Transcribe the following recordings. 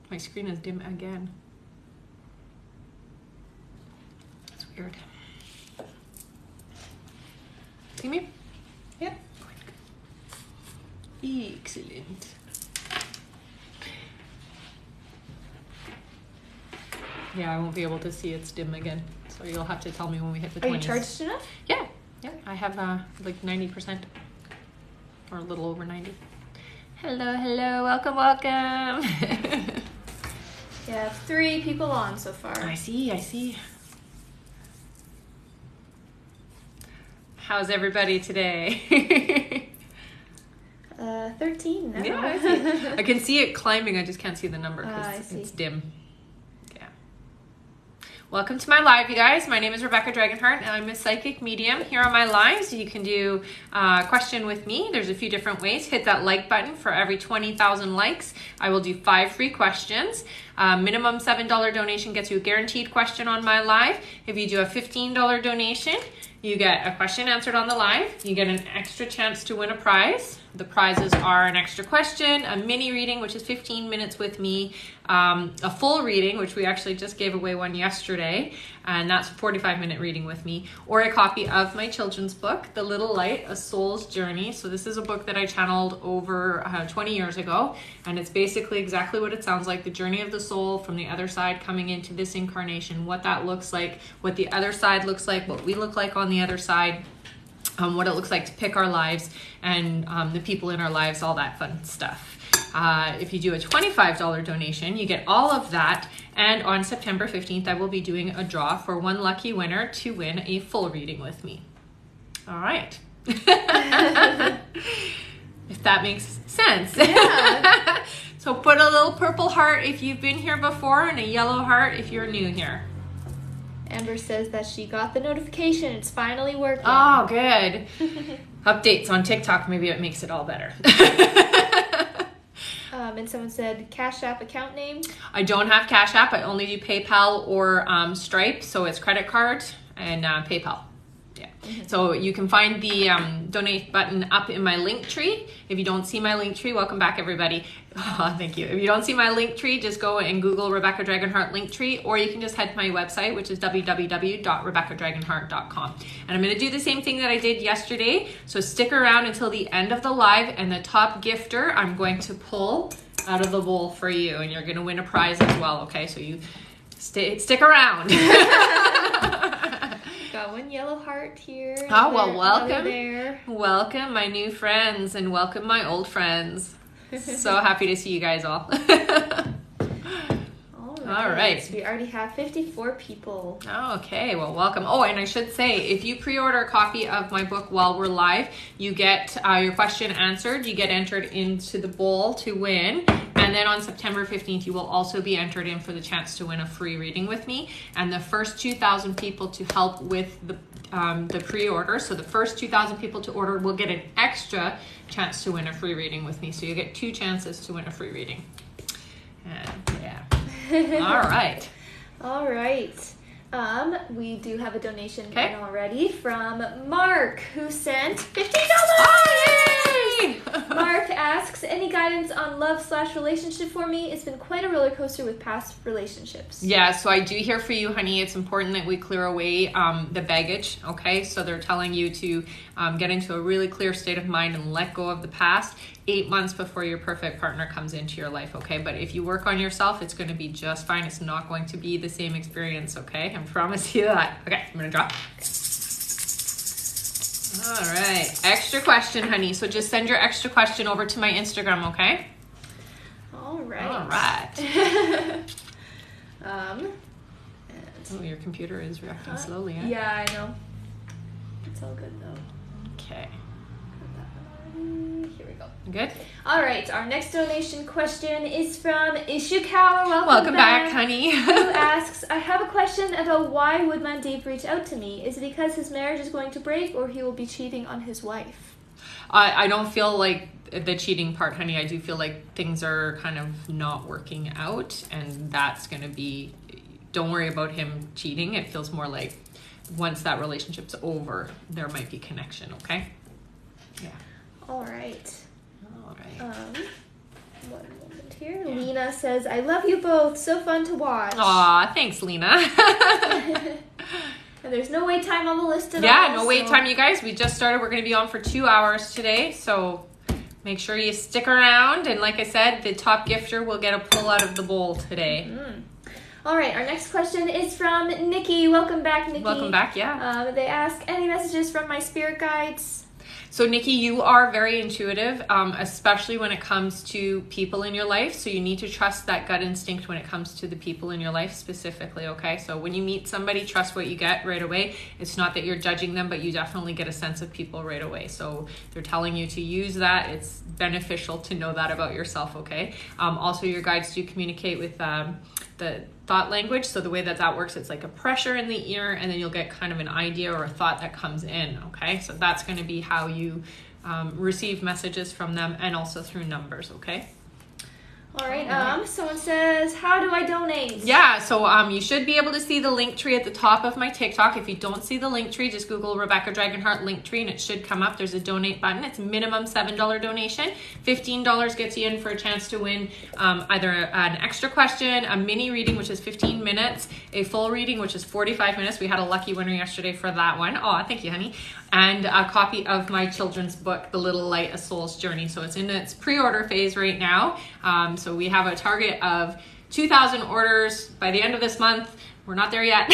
My screen is dim again. That's weird. See me? Yep. Excellent. Yeah, I won't be able to see it's dim again. So you'll have to tell me when we hit the 20s. Are you charged enough? Yeah. Yeah. I have like 90% or a little over 90. Hello, hello. Welcome, welcome. Yeah, 3 people on so far. I see. How's everybody today? 13 now. Yeah, I see. I can see it climbing. I just can't see the number I because see. it's dim. Yeah. Welcome to my live, you guys. My name is Rebecca Dragonheart, and I'm a psychic medium. Here on my lives, you can do a question with me. There's a few different ways. Hit that like button. For every 20,000 likes, I will do 5 free questions. Minimum $7 donation gets you a guaranteed question on my live. If you do a $15 donation, you get a question answered on the live. You get an extra chance to win a prize. The prizes are an extra question, a mini reading, which is 15 minutes with me, a full reading, which we actually just gave away one yesterday, and that's a 45-minute reading with me, or a copy of my children's book, The Little Light, A Soul's Journey. So this is a book that I channeled over 20 years ago, and it's basically exactly what it sounds like, the journey of the soul from the other side coming into this incarnation, what that looks like, what the other side looks like, what we look like on the other side, what it looks like to pick our lives, and the people in our lives, all that fun stuff. If you do a $25 donation, you get all of that. And on September 15th, I will be doing a draw for one lucky winner to win a full reading with me. All right. If that makes sense. Yeah. So put a little purple heart if you've been here before and a yellow heart if you're new here. Amber says that she got the notification. It's finally working. Oh, good. Updates on TikTok, maybe it makes it all better. And someone said Cash App account name. I don't have Cash App. I only do PayPal or Stripe. So it's credit card and PayPal. Yeah. So you can find the donate button up in my link tree. If you don't see my link tree, welcome back everybody. Oh, thank you. If you don't see my link tree, just go and Google Rebecca Dragonheart link tree, or you can just head to my website, which is www.rebeccadragonheart.com. And I'm going to do the same thing that I did yesterday. So stick around until the end of the live, and the top gifter I'm going to pull out of the bowl for you, and you're going to win a prize as well. Okay, so you stick around. Got one yellow heart here. Oh, well, welcome. There. Welcome, my new friends, and welcome, my old friends. So happy to see you guys all. All right. We already have 54 people. Okay, well, welcome. Oh, and I should say, if you pre-order a copy of my book while we're live, you get your question answered. You get entered into the bowl to win. And then on September 15th, you will also be entered in for the chance to win a free reading with me. And the first 2,000 people to help with the pre-order, so the first 2,000 people to order will get an extra chance to win a free reading with me. So you get 2 chances to win a free reading. And yeah. All right. All right. We do have a donation Okay. in already from Mark, who sent $15. Oh, yay! Mark asks, any guidance on love/relationship for me? It's been quite a roller coaster with past relationships. Yeah, so I do hear for you, honey. It's important that we clear away the baggage, okay? So they're telling you to get into a really clear state of mind and let go of the past 8 months before your perfect partner comes into your life, okay? But if you work on yourself, it's going to be just fine. It's not going to be the same experience, okay? I promise you that. Okay, I'm going to drop. All right, extra question, honey. So just send your extra question over to my Instagram, okay? All right. All right. And Oh, your computer is reacting slowly, eh? yeah, I know. It's all good though. Okay. Here we go. Good? All right, our next donation question is from Ishikawa. Welcome back, honey. Who asks, I have a question about why would Mandeep reach out to me? Is it because his marriage is going to break or he will be cheating on his wife? I don't feel like the cheating part, honey. I do feel like things are kind of not working out, and that's going to be, don't worry about him cheating. It feels more like once that relationship's over, there might be connection, okay? Yeah. All right. All right. One moment here. Yeah. Lena says, I love you both. So fun to watch. Aw, thanks, Lena. And there's no wait time on the list at all. Yeah, no wait time, you guys. We just started. We're going to be on for 2 hours today, so make sure you stick around. And like I said, the top gifter will get a pull out of the bowl today. Mm-hmm. All right, our next question is from Nikki. Welcome back, Nikki. Welcome back, yeah. They ask, any messages from my spirit guides? So Nikki, you are very intuitive, especially when it comes to people in your life. So you need to trust that gut instinct when it comes to the people in your life specifically, okay? So when you meet somebody, trust what you get right away. It's not that you're judging them, but you definitely get a sense of people right away. So they're telling you to use that. It's beneficial to know that about yourself, okay? Also, your guides do communicate with the thought language. So the way that works, it's like a pressure in the ear, and then you'll get kind of an idea or a thought that comes in, okay? So that's going to be how you receive messages from them, and also through numbers, okay? All right, someone says, how do I donate? Yeah, so you should be able to see the link tree at the top of my TikTok. If you don't see the link tree, just Google Rebecca Dragonheart link tree and it should come up. There's a donate button. It's minimum $7 donation. $15 gets you in for a chance to win either an extra question, a mini reading, which is 15 minutes, a full reading, which is 45 minutes. We had a lucky winner yesterday for that one. Oh, thank you, honey. And a copy of my children's book, The Little Light, A Soul's Journey. So it's in its pre-order phase right now. So we have a target of 2,000 orders by the end of this month. We're not there yet.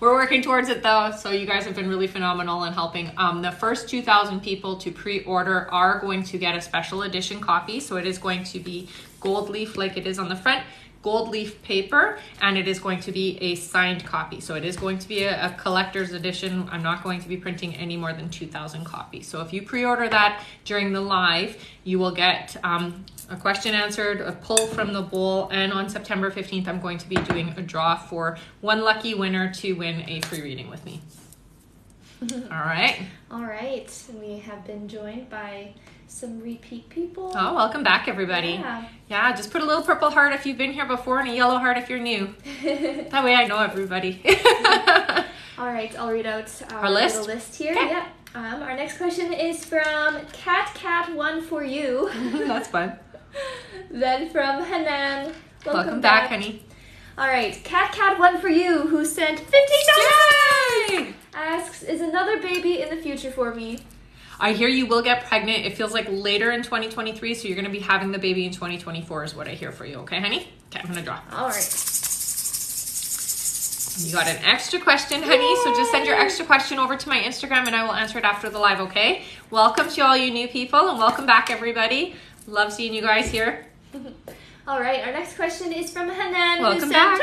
We're working towards it though. So you guys have been really phenomenal in helping. The first 2,000 people to pre-order are going to get a special edition copy. So it is going to be gold leaf like it is on the front, gold leaf paper, and it is going to be a signed copy. So it is going to be a collector's edition. I'm not going to be printing any more than 2,000 copies. So if you pre-order that during the live, you will get a question answered, a pull from the bowl, and on September 15th, I'm going to be doing a draw for one lucky winner to win a free reading with me. All right. All right. We have been joined by some repeat people. Oh, welcome back, everybody. Yeah, just put a little purple heart if you've been here before and a yellow heart if you're new. That way I know everybody. All right, I'll read out our list. Little list here. Okay. Yeah. Our next question is from Cat1 for you. That's fun. Then from Hanan. Welcome back, honey. All right, Cat1 for you, who sent $50. Yay! Asks, is another baby in the future for me? I hear you will get pregnant. It feels like later in 2023, so you're going to be having the baby in 2024 is what I hear for you. Okay, honey? Okay, I'm going to draw. All right. You got an extra question, honey, Yay! So just send your extra question over to my Instagram and I will answer it after the live, okay? Welcome to all you new people and welcome back, everybody. Love seeing you guys here. All right, our next question is from Hanan. Welcome back. $25!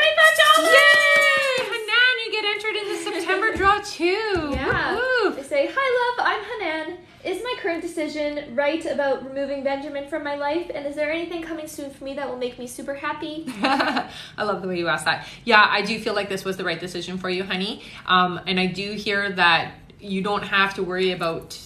Yay! Hanan, you get entered in the September draw too. Yeah. Woo-hoo. They say, hi, love, I'm Hanan. Is my current decision right about removing Benjamin from my life? And is there anything coming soon for me that will make me super happy? I love the way you asked that. Yeah, I do feel like this was the right decision for you, honey. And I do hear that you don't have to worry about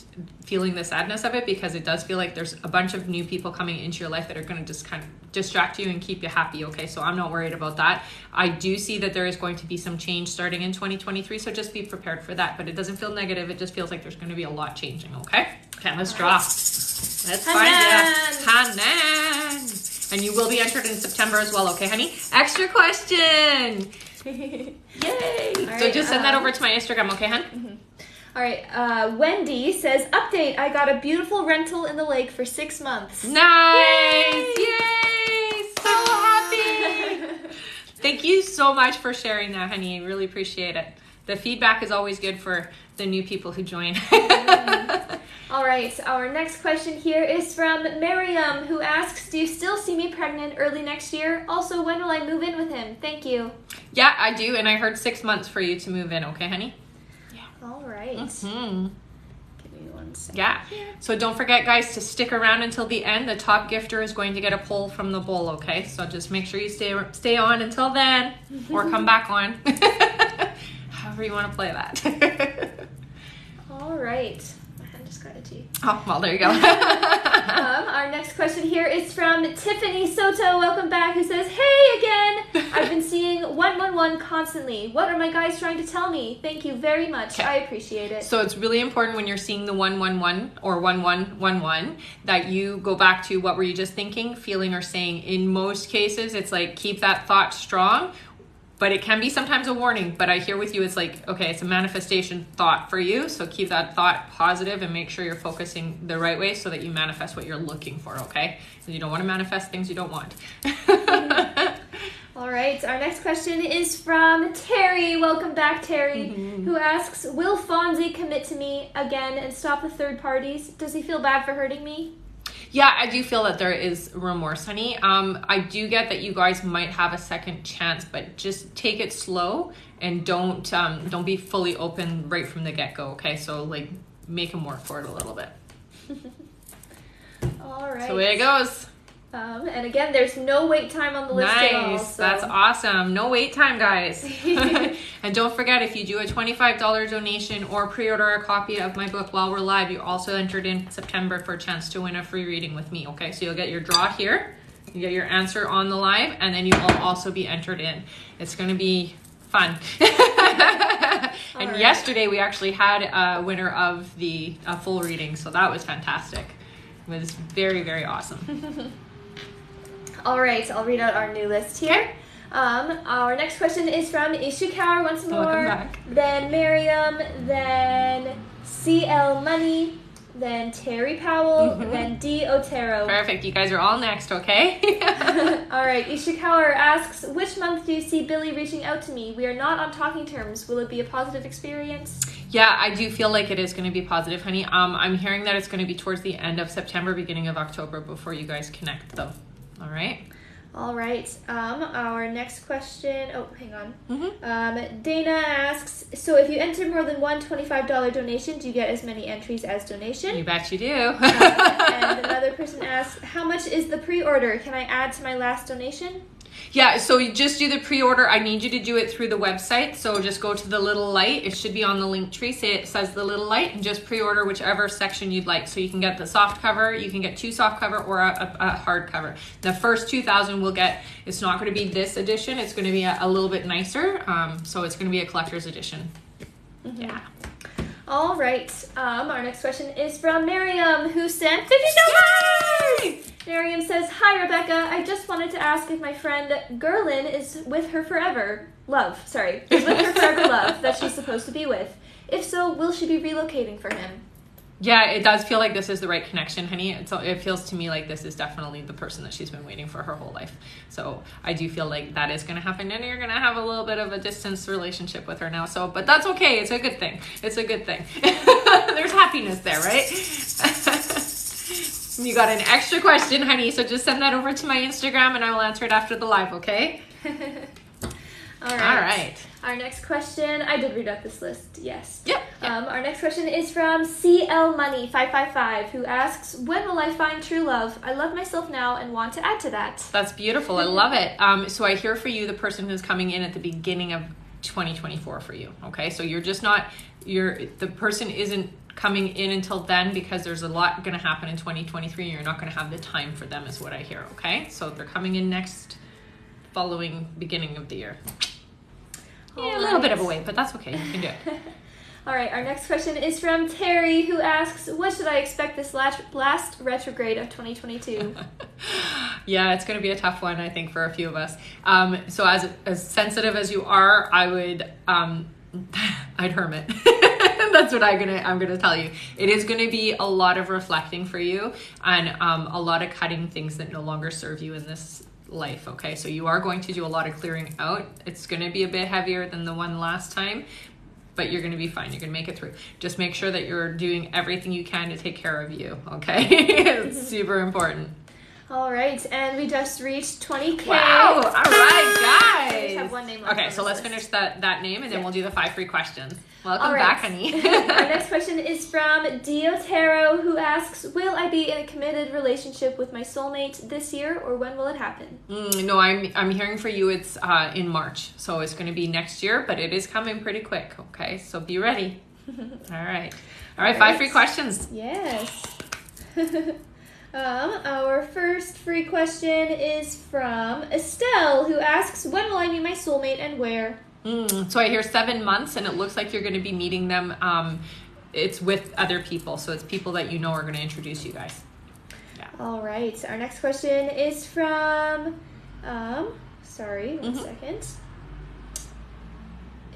feeling the sadness of it, because it does feel like there's a bunch of new people coming into your life that are going to just kind of distract you and keep you happy, okay? So I'm not worried about that. I do see that there is going to be some change starting in 2023, so just be prepared for that. But it doesn't feel negative. It just feels like there's going to be a lot changing, okay? Okay, let's draw. Let's find you. Hanan! And you will be entered in September as well, okay, honey? Extra question! Yay! So just send that over to my Instagram, okay, hon? Mm-hmm. All right, Wendy says, update, I got a beautiful rental in the lake for 6 months. Nice! Yay! So happy! Thank you so much for sharing that, honey. I really appreciate it. The feedback is always good for the new people who join. All right, our next question here is from Miriam, who asks, do you still see me pregnant early next year? Also, when will I move in with him? Thank you. Yeah, I do, and I heard 6 months for you to move in, okay, honey? All right. Mm-hmm. Give me 1 second. Yeah. So don't forget, guys, to stick around until the end. The top gifter is going to get a pull from the bowl, okay? So just make sure you stay on until then, or come back on. However you want to play that. All right. My hand just got itchy. Oh, well, there you go. Our next question here is from Tiffany Soto. Welcome back. Who says, hey again. I've been seeing one 111 constantly. What are my guys trying to tell me? Thank you very much. Okay. I appreciate it. So it's really important when you're seeing the 111 or 1111 that you go back to what were you just thinking, feeling, or saying. In most cases, it's like keep that thought strong, but it can be sometimes a warning. But I hear with you, it's like, okay, it's a manifestation thought for you. So keep that thought positive and make sure you're focusing the right way so that you manifest what you're looking for, okay? So you don't want to manifest things you don't want. All right, our next question is from Terry. Welcome back, Terry, who asks, will Fonzie commit to me again and stop the third parties? Does he feel bad for hurting me? Yeah, I do feel that there is remorse, honey. I do get that you guys might have a second chance, but just take it slow and don't be fully open right from the get-go, okay? So, like, make him work for it a little bit. All right. That's the way it goes. And again, there's no wait time on the list at all. Nice. So. That's awesome. No wait time, guys. And don't forget, if you do a $25 donation or pre-order a copy of my book while we're live, you also entered in September for a chance to win a free reading with me. Okay, so you'll get your draw here, you get your answer on the live, and then you will also be entered in. It's going to be fun. And yesterday we actually had a winner of the full reading, so that was fantastic. It was very, very awesome. All right, I'll read out our new list here. Okay. Our next question is from Ishikawa once more. Welcome back. Then Miriam, then CL Money, then Terry Powell, then D. Otero. Perfect. You guys are all next, okay? All right, Ishikawa asks, which month do you see Billy reaching out to me? We are not on talking terms. Will it be a positive experience? Yeah, I do feel like it is going to be positive, honey. I'm hearing that it's going to be towards the end of September, beginning of October before you guys connect, though. All right? All right. Our next question. Oh, hang on. Dana asks, so if you enter more than one $25 donation, do you get as many entries as donation? You bet you do. And another person asks, how much is the pre-order? Can I add to my last donation? Yeah, so you just do the pre-order. I need you to do it through the website. So just go to the little light. It should be on the link tree. It says the little light, and just pre-order whichever section you'd like. So you can get the soft cover, you can get 2 soft cover or a hard cover. The first 2,000 will get, it's not going to be this edition. It's going to be a little bit nicer. So it's going to be a collector's edition. Yeah. All right. Our next question is from Miriam, who sent $50. Yay! Miriam says, hi, Rebecca. I just wanted to ask if my friend Gerlin is with her forever love that she's supposed to be with. If so, will she be relocating for him? Yeah, it does feel like this is the right connection, honey. It feels to me like this is definitely the person that she's been waiting for her whole life. So I do feel like that is going to happen, and you're going to have a little bit of a distance relationship with her now. So, but that's okay. It's a good thing. It's a good thing. There's happiness there, right? You got an extra question, honey. So just send that over to my Instagram, and I will answer it after the live, okay? All right. Our next question, I did read out this list, yes. Yep. Our next question is from CL Money 555, who asks, when will I find true love? I love myself now and want to add to that. That's beautiful. I love it. So I hear for you the person who's coming in at the beginning of 2024 for you, okay? So you're just not, the person isn't coming in until then, because there's a lot going to happen in 2023 and you're not going to have the time for them, is what I hear, okay? So they're coming in next following beginning of the year. Yeah, a little bit of a wait, but that's okay. You can do it. All right, our next question is from Terry, who asks, what should I expect this last retrograde of 2022? Yeah, it's going to be a tough one, I think, for a few of us. So as sensitive as you are, I would, I'd hermit. That's what I'm gonna tell you. It is going to be a lot of reflecting for you, and a lot of cutting things that no longer serve you in this life, okay? So you are going to do a lot of clearing out. It's going to be a bit heavier than the one last time, but you're going to be fine. You're going to make it through. Just make sure that you're doing everything you can to take care of you, okay? It's super important. All right, and we just reached 20K. Wow! All right, guys. I just have one name left. Okay, so let's finish that name, and then we'll do the 5 free questions. Welcome All right. back, honey. Our next question is from Diotero, who asks, will I be in a committed relationship with my soulmate this year, or when will it happen? No, I'm hearing for you it's in March, so it's going to be next year, but it is coming pretty quick, okay? So be ready. All right. 5 free questions. Yes. Our first free question is from Estelle, who asks, asks, when will I meet my soulmate and where? So I hear 7 months, and it looks like you're going to be meeting them. It's with other people, so it's people that you know are going to introduce you guys. Yeah. All right. Our next question is from, sorry, one second.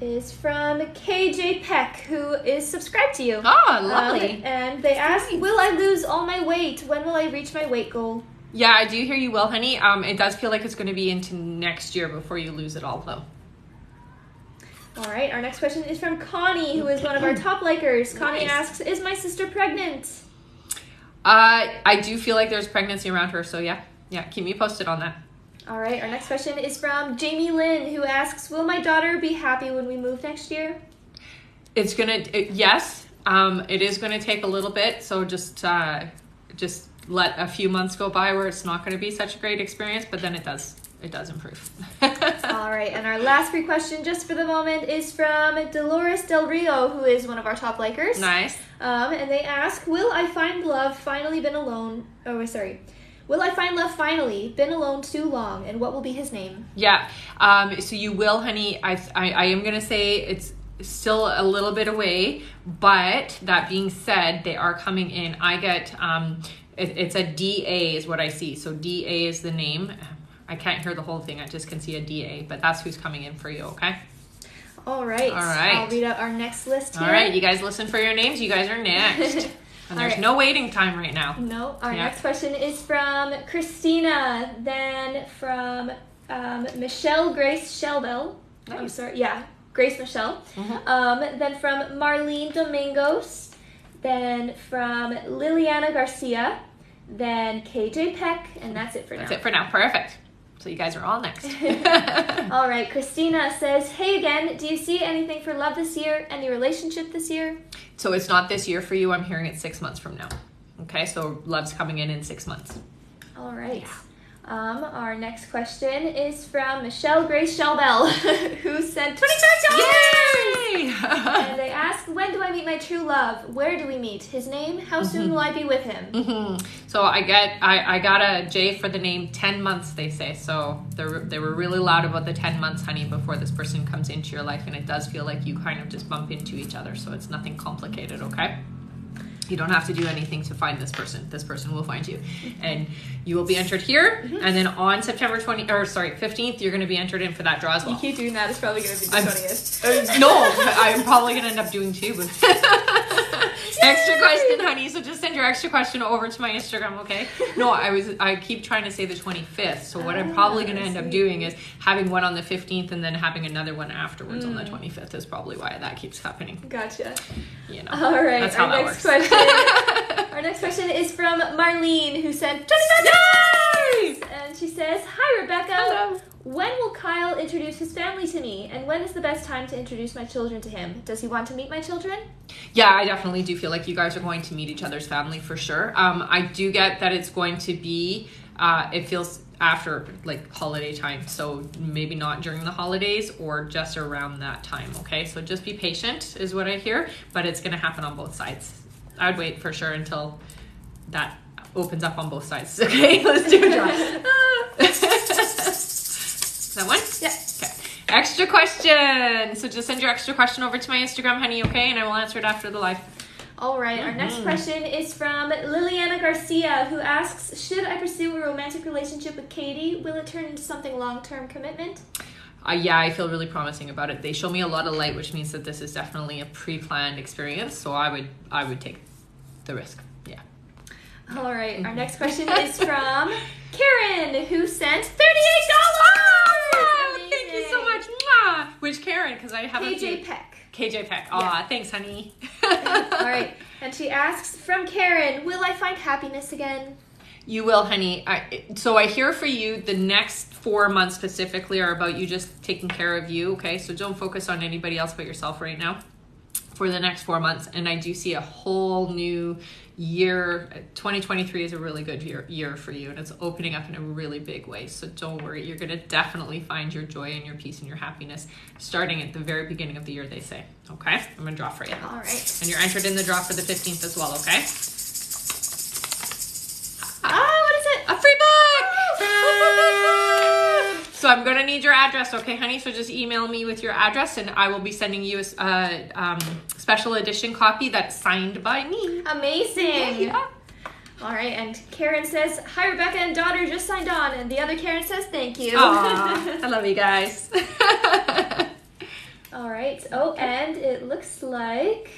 Is from KJ Peck, who is subscribed to you. Oh, lovely. And they ask, will I lose all my weight? When will I reach my weight goal? Yeah, I do hear you will, honey. It does feel like it's going to be into next year before you lose it all, though. All right, our next question is from Connie, who is one of our top likers. Connie asks, is my sister pregnant? I do feel like there's pregnancy around her, so yeah, keep me posted on that. All right, our next question is from Jamie Lynn, who asks, will my daughter be happy when we move next year? Yes, it is going to take a little bit, so just let a few months go by where it's not going to be such a great experience, but then it does improve. All right, and our last free question just for the moment is from Dolores Del Rio, who is one of our top likers. Nice. And they ask, will I find love finally been alone? Will I find love finally? Been alone too long, and what will be his name? Yeah, so you will, honey. I am going to say it's still a little bit away, but that being said, they are coming in. I get, it's a DA is what I see. So DA is the name. I can't hear the whole thing. I just can see a DA, but that's who's coming in for you, okay? All right. I'll read out our next list here. All right, you guys listen for your names. You guys are next. And there's no waiting time right now. No. Our next question is from Christina, then from Michelle Grace Shelbel. Nice. I'm sorry. Yeah, Grace Michelle. Then from Marlene Domingos. Then from Liliana Garcia. Then KJ Peck. And that's it for now. That's it for now. Perfect. So you guys are all next. All right. Christina says, hey again, do you see anything for love this year? Any relationship this year? So it's not this year for you. I'm hearing it 6 months from now. Okay, so love's coming in 6 months. All right. Yeah. Our next question is from Michelle Grace Shelbel, who sent $25. Yay! And they ask, when do I meet my true love? Where do we meet? His name? How soon will I be with him? So I got a J for the name 10 months, they say. So they were really loud about the 10 months, honey, before this person comes into your life. And it does feel like you kind of just bump into each other. So it's nothing complicated, okay? You don't have to do anything to find this person. This person will find you. And you will be entered here. And then on September 15th, you're going to be entered in for that draw as well. You keep doing that. It's probably going to be the 20th. No, I'm probably going to end up doing 2. But extra question, honey. So just send your extra question over to my Instagram, okay? No, I keep trying to say the 25th. So what I'm probably going to end up doing is having one on the 15th and then having another one afterwards on the 25th is probably why that keeps happening. Gotcha. You know, all right. That's how that works. Our next question is from Marlene, who sent $25. Yay! And she says, hi, Rebecca. Hello. When will Kyle introduce his family to me? And when is the best time to introduce my children to him? Does he want to meet my children? Yeah, I definitely do feel like you guys are going to meet each other's family for sure. I do get that it's going to be, it feels after like holiday time. So maybe not during the holidays or just around that time, okay? So just be patient is what I hear, but it's going to happen on both sides. I'd wait for sure until that opens up on both sides. Okay, let's do a draw. That one? Yeah. Okay. Extra question. So just send your extra question over to my Instagram, honey, okay? And I will answer it after the live. All right. Our next question is from Liliana Garcia, who asks, should I pursue a romantic relationship with Katie? Will it turn into something long-term commitment? Yeah, I feel really promising about it. They show me a lot of light, which means that this is definitely a pre-planned experience. So I would take the risk. Yeah. All right. Our next question is from Karen, who sent $38. Thank you so much. Mwah. Which Karen? Because I have KJ Peck. KJ Peck. Thanks, honey. All right. And she asks, from Karen, will I find happiness again? You will, honey. So I hear for you the next 4 months specifically are about you just taking care of you, okay? So don't focus on anybody else but yourself right now for the next 4 months. And I do see a whole new year. 2023 is a really good year for you, and it's opening up in a really big way. So don't worry. You're going to definitely find your joy and your peace and your happiness starting at the very beginning of the year, they say. Okay? I'm going to draw for you. All right. And you're entered in the draw for the 15th as well, okay? What is it? A free book! So I'm going to need your address, okay, honey? So just email me with your address, and I will be sending you a special edition copy that's signed by me. Amazing. Yeah. All right, and Karen says, hi, Rebecca and daughter just signed on. And the other Karen says, thank you. Aww, I love you guys. All right. Oh, and it looks like,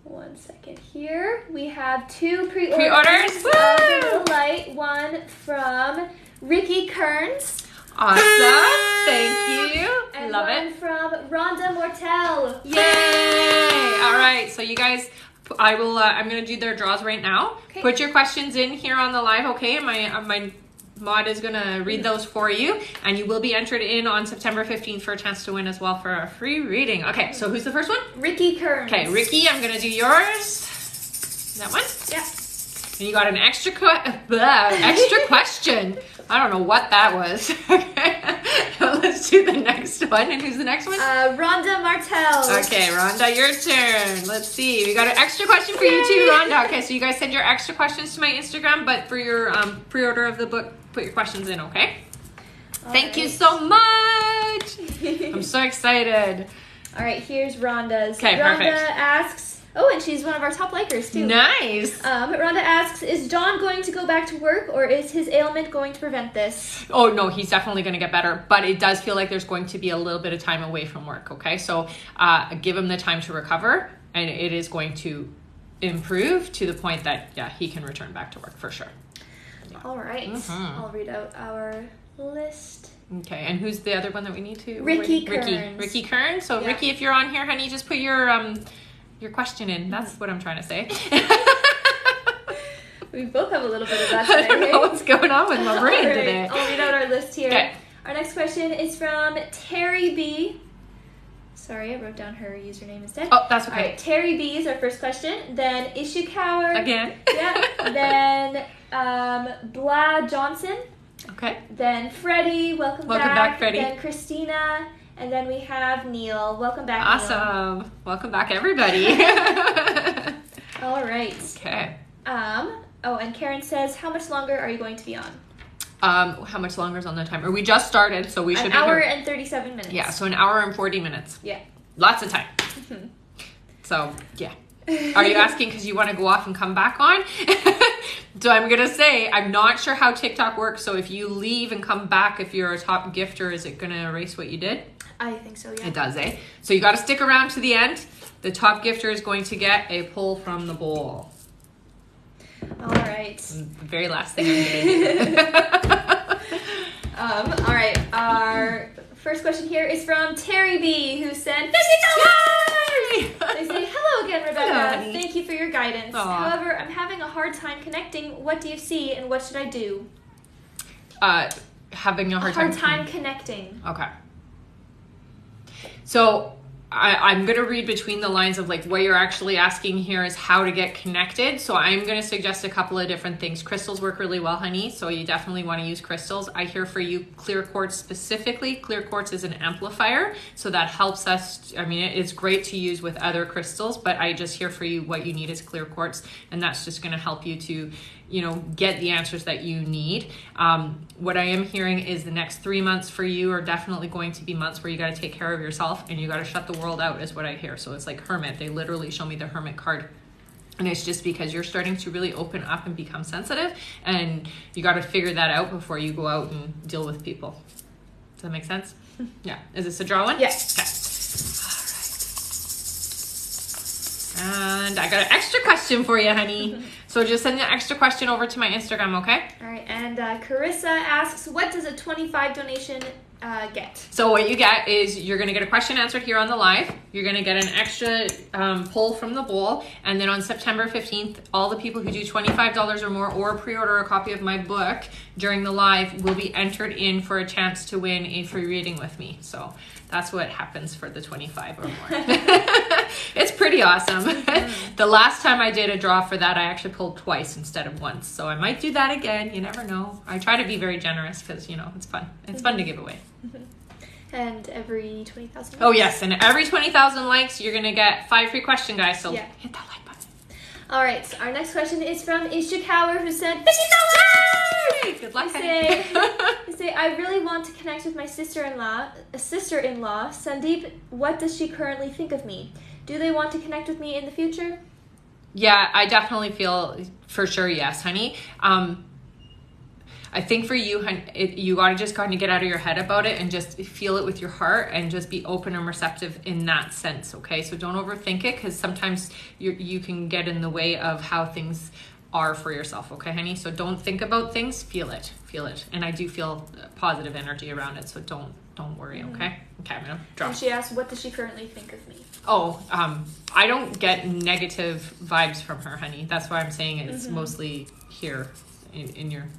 one second here, we have 2 pre-orders of the Little Light. One from Ricky Kearns. Awesome. Thank you. And Love one it. from Rhonda Mortel. Yay! All right, so you guys, I will. I'm gonna do their draws right now. Okay. Put your questions in here on the live, okay? My mod is gonna read those for you, and you will be entered in on September 15th for a chance to win as well for a free reading. Okay, so who's the first one? Ricky Kearns. Okay, Ricky, I'm gonna do yours. That one? Yeah. And you got an extra extra question. I don't know what that was. Okay, let's do the next one. And who's the next one? Rhonda Martel. Okay, Rhonda, your turn. Let's see. We got an extra question for you too, Rhonda. Okay, so you guys send your extra questions to my Instagram, but for your pre-order of the book, put your questions in, okay? Thank you so much. I'm so excited. All right, here's Rhonda's. Okay, Rhonda perfect. asks, oh, and she's one of our top likers too. Nice. Rhonda asks, is John going to go back to work, or is his ailment going to prevent this? Oh, no, he's definitely going to get better, but it does feel like there's going to be a little bit of time away from work, okay? So give him the time to recover, and it is going to improve to the point that, yeah, he can return back to work for sure. Yeah. All right. Mhm. I'll read out our list. Okay, and who's the other one that we need to? Ricky Kearns. Ricky Kearns. So Yeah. Ricky, if you're on here, honey, just put your question in. That's what I'm trying to say. We both have a little bit of that I today. don't know what's going on with my brain All right, today. I'll read out our list here. Okay. Our next question is from Terry B. Sorry, I wrote down her username instead. Oh, that's All okay. right, Terry B is our first question. Then Ishikawa. Again. Yeah. Then Blah Johnson. Okay. Then Freddie. Welcome back, Freddie. Then Christina. And then we have Neil. Welcome back, Neil. Awesome. Welcome back, everybody. All right. Okay. Oh, and Karen says, how much longer are you going to be on? How much longer is on the timer? We just started, so we should An be hour here. and 37 minutes. Yeah, so an hour and 40 minutes. Yeah. Lots of time. So, yeah. Are you asking because you want to go off and come back on? So I'm going to say, I'm not sure how TikTok works. So if you leave and come back, if you're a top gifter, is it going to erase what you did? I think so, yeah. It does, eh? So you got to stick around to the end. The top gifter is going to get a pull from the bowl. All right. The very last thing I'm going to do. All right. Our first question here is from Terry B, who sent, thank you so much! They say, hello again, Rebecca. Hello, honey. Thank you for your guidance. Aw. However, I'm having a hard time connecting. What do you see, and what should I do? Having a hard time connecting. Okay. So I'm going to read between the lines of like what you're actually asking here is how to get connected. So I'm going to suggest a couple of different things. Crystals work really well, honey. So you definitely want to use crystals. I hear for you clear quartz specifically. Clear quartz is an amplifier. So that helps us. I mean, it's great to use with other crystals, but I just hear for you what you need is clear quartz. And that's just going to help you to, you know, get the answers that you need. What I am hearing is the next 3 months for you are definitely going to be months where you got to take care of yourself and you got to shut the world out is what I hear. So it's like Hermit. They literally show me the Hermit card. And it's just because you're starting to really open up and become sensitive, and you got to figure that out before you go out and deal with people. Does that make sense? Yeah. Is this a draw one? Yes. Okay. All right. And I got an extra question for you, honey. So just send the extra question over to my Instagram, okay? All right. And Carissa asks, what does a 25 donation get? So what you get is you're going to get a question answered here on the live. You're going to get an extra pull from the bowl. And then on September 15th, all the people who do $25 or more or pre-order a copy of my book during the live will be entered in for a chance to win a free reading with me. So that's what happens for the 25 or more. It's pretty awesome. The last time I did a draw for that, I actually pulled twice instead of once. So I might do that again. You never know. I try to be very generous because, you know, it's fun. It's fun to give away. And every 20,000 Oh, yes. And every 20,000 likes, you're going to get 5 free question guys. So Yeah. hit that like button. All right, so our next question is from Ishikawa, who said, $50! Yay! Good luck, They say, I really want to connect with my sister-in-law, Sandeep. What does she currently think of me? Do they want to connect with me in the future? Yeah, I definitely feel for sure yes, honey. I think for you, you got to just kind of get out of your head about it and just feel it with your heart and just be open and receptive in that sense, okay? So don't overthink it, because sometimes you can get in the way of how things are for yourself, okay, honey? So don't think about things, feel it. And I do feel positive energy around it, so don't worry, okay? Okay, I'm going to drop. And she asked, what does she currently think of me? Oh, I don't get negative vibes from her, honey. That's why I'm saying it's mostly here in your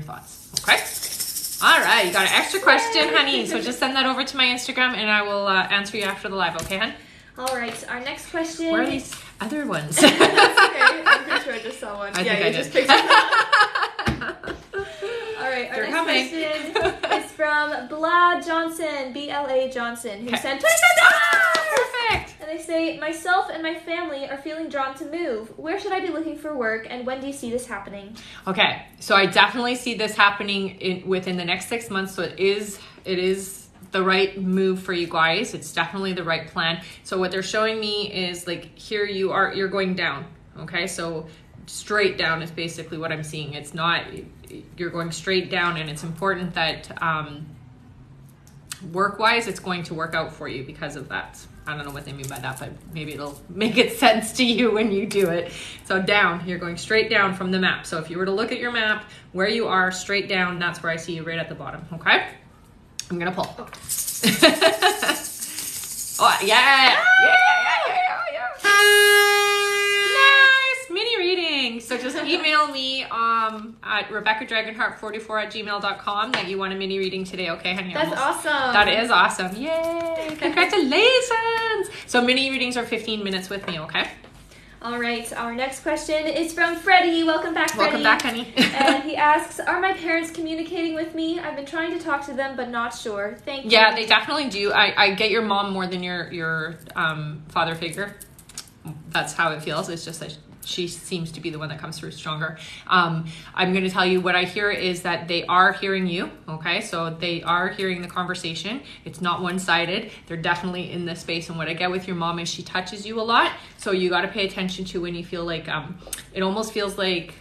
thoughts. Okay? All right, you got an extra question, honey. So just send that over to my Instagram and I will answer you after the live, okay, hon? All right, our next question. Where are these other ones? That's okay. I'm pretty sure I just saw one. I think I just did. picked it up. All right, our They're next coming. question is from Blah Johnson, B-L-A Johnson, who sent $25! Perfect. And they say, myself and my family are feeling drawn to move. Where should I be looking for work, and when do you see this happening? Okay, so I definitely see this happening within the next 6 months. So it is the right move for you guys. It's definitely the right plan. So what they're showing me is like, here you're going down. Okay, so straight down is basically what I'm seeing. It's not, you're going straight down, and it's important that work-wise, it's going to work out for you because of that. I don't know what they mean by that, but maybe it'll make it sense to you when you do it. So down, you're going straight down from the map. So if you were to look at your map, where you are, straight down, that's where I see you right at the bottom, okay? I'm gonna pull. Okay. Oh, yeah! Nice! Mini reading. So just email me at RebeccaDragonheart44@gmail.com that you want a mini reading today, okay, honey? That's awesome. That is awesome. Yay! Congratulations! So mini readings are 15 minutes with me, okay? All right, our next question is from Freddie. Welcome back, Freddie. Welcome back, honey. And he asks, are my parents communicating with me? I've been trying to talk to them, but not sure. Thank you. Yeah, they definitely do. I get your mom more than your father figure. That's how it feels. It's just that she seems to be the one that comes through stronger. I'm going to tell you what I hear is that they are hearing you. Okay, so they are hearing the conversation. It's not one-sided. They're definitely in this space. And what I get with your mom is she touches you a lot. So you got to pay attention to when you feel like it almost feels like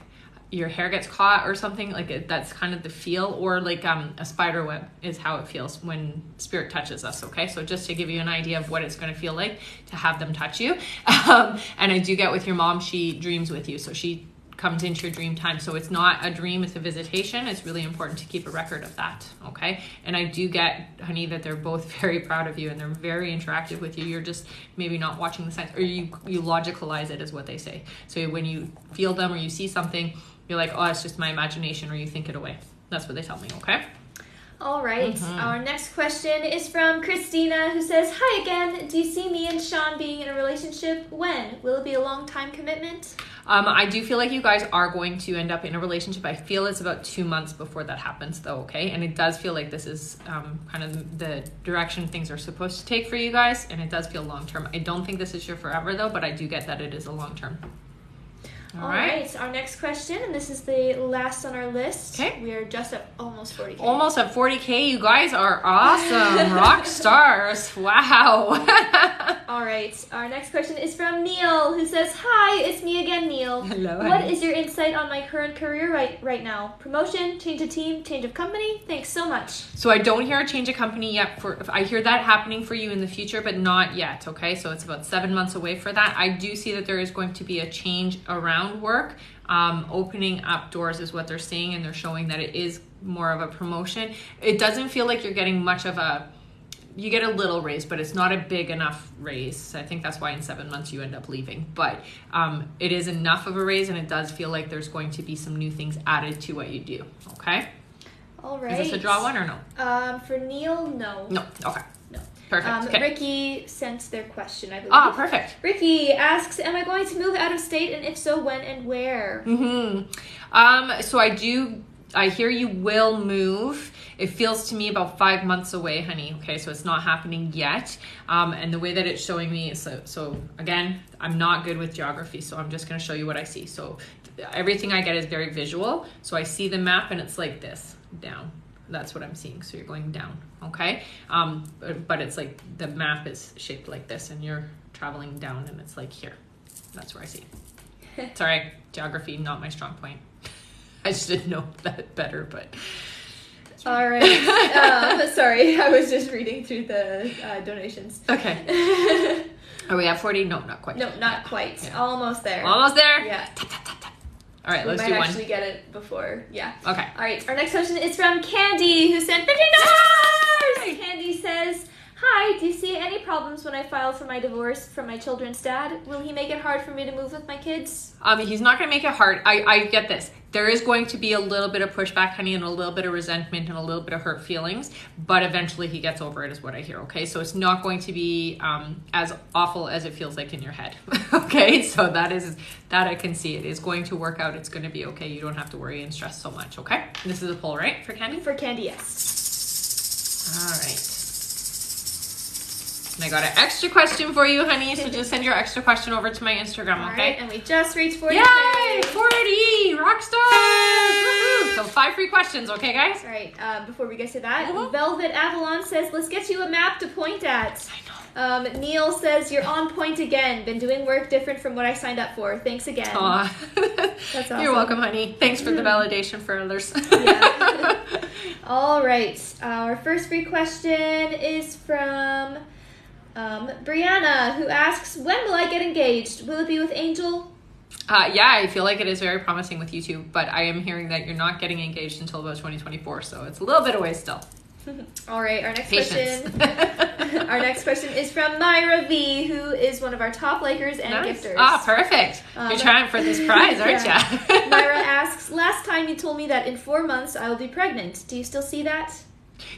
your hair gets caught or something, like that's kind of the feel, or like a spider web is how it feels when spirit touches us. Okay, so just to give you an idea of what it's going to feel like to have them touch you. And I do get with your mom, she dreams with you, so she comes into your dream time. So it's not a dream, it's a visitation. It's really important to keep a record of that. Okay, and I do get, honey, that they're both very proud of you and they're very interactive with you. You're just maybe not watching the signs, or you logicalize it, is what they say. So when you feel them or you see something, you're like, oh, it's just my imagination, or you think it away. That's what they tell me, okay? All right. Our next question is from Christina, who says, hi again. Do you see me and Sean being in a relationship? When? Will it be a long-time commitment? I do feel like you guys are going to end up in a relationship. I feel it's about 2 months before that happens, though, okay? And it does feel like this is kind of the direction things are supposed to take for you guys, and it does feel long-term. I don't think this is your forever, though, but I do get that it is a long-term. All right, our next question, and this is the last on our list. Okay. We are just at almost 40K. Almost at 40K. You guys are awesome. Rock stars. Wow. All right, our next question is from Neil, who says, hi, it's me again, Neil. Hello, What honey. is your insight on my current career right now? Promotion, change of team, change of company? Thanks so much. So I don't hear a change of company yet. I hear that happening for you in the future, but not yet, okay? So it's about 7 months away for that. I do see that there is going to be a change around work. Opening up doors is what they're saying, and they're showing that it is more of a promotion. It doesn't feel like you're getting much of you get a little raise, but it's not a big enough raise. I think that's why in 7 months you end up leaving. But it is enough of a raise, and it does feel like there's going to be some new things added to what you do, okay? All right. Is this a draw one or no? For Neil, no. No, okay. No. Perfect. Okay. Ricky sent their question, I believe. Ah, perfect. Ricky asks, am I going to move out of state, and if so, when and where? So I hear you will move. It feels to me about 5 months away, honey. Okay, so it's not happening yet. And the way that it's showing me is, so again, I'm not good with geography, so I'm just going to show you what I see. So everything I get is very visual. So I see the map and it's like this, down. That's what I'm seeing. So you're going down, okay? But it's like the map is shaped like this and you're traveling down and it's like here. That's where I see. Sorry, geography, not my strong point. I should know that better, but... All right. Sorry, I was just reading through the donations. Okay. Are we at 40? No, not quite. No, not quite. Yeah. Almost there. Almost there? Yeah. Tap, tap, tap, tap. All right, let's do one. We might actually get it before. Yeah. Okay. All right, our next question is from Candy, who sent $50. Candy says, hi, do you see any problems when I file for my divorce from my children's dad? Will he make it hard for me to move with my kids? He's not going to make it hard. I get this. There is going to be a little bit of pushback, honey, and a little bit of resentment and a little bit of hurt feelings, but eventually he gets over it is what I hear, okay? So it's not going to be as awful as it feels like in your head, okay? So that I can see. It is going to work out. It's going to be okay. You don't have to worry and stress so much, okay? This is a poll, right, for Candy? For Candy, yes. All right. And I got an extra question for you, honey, so just send your extra question over to my Instagram, okay? All right, and we just reached 40. Yay! 40! Rock stars! Woohoo! So 5 free questions, okay, guys? All right, before we get to that, Velvet Avalon says, let's get you a map to point at. I know. Neil says, you're on point again. Been doing work different from what I signed up for. Thanks again. Aw. That's awesome. You're welcome, honey. Thanks for the validation for others. Yeah. All right, our first free question is from... Brianna, who asks, when will I get engaged? Will it be with Angel? Yeah, I feel like it is very promising with you two, but I am hearing that you're not getting engaged until about 2024, so it's a little bit away still. All right, our next Patience. question. Our next question is from Myra V, who is one of our top likers and gifters. Ah, perfect. You're trying for this prize, aren't you? Myra asks, last time you told me that in 4 months I will be pregnant. Do you still see that?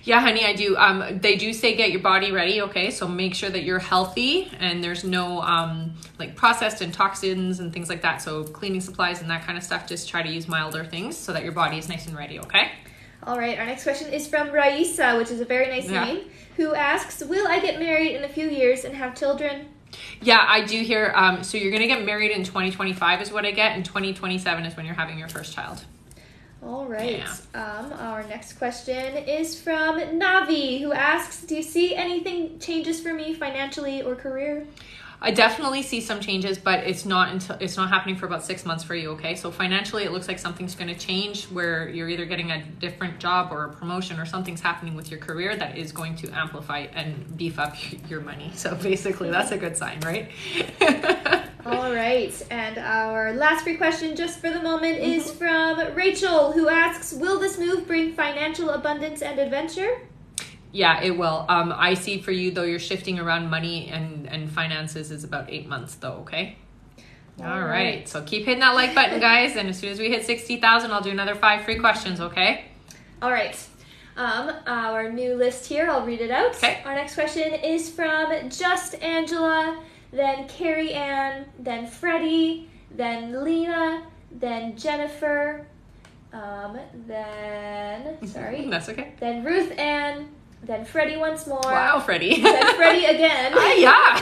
Yeah, honey, I do. They do say get your body ready, okay? So make sure that you're healthy and there's no like processed and toxins and things like that. So cleaning supplies and that kind of stuff, just try to use milder things so that your body is nice and ready, okay? All right, our next question is from Raisa, which is a very nice name, who asks, will I get married in a few years and have children? Yeah, I do hear, so you're going to get married in 2025 is what I get, and 2027 is when you're having your first child. All right. Yeah. Our next question is from Navi, who asks, do you see anything changes for me financially or career? I definitely see some changes, but it's not happening for about 6 months for you, okay? So financially, it looks like something's going to change where you're either getting a different job or a promotion or something's happening with your career that is going to amplify and beef up your money. So basically, that's a good sign, right? All right, and our last free question just for the moment is from Rachel, who asks, will this move bring financial abundance and adventure? Yeah, it will. I see for you, though, you're shifting around money and finances is about 8 months, though, okay? All right, so keep hitting that like button, guys, and as soon as we hit 60,000, I'll do another 5 free questions, okay? All right. Our new list here, I'll read it out. Okay. Our next question is from Just Angela, then Carrie Ann, then Freddie, then Lena, then Jennifer, That's okay. Then Ruth Ann, then Freddie once more. Wow, Freddie. Then Freddie again. Yeah.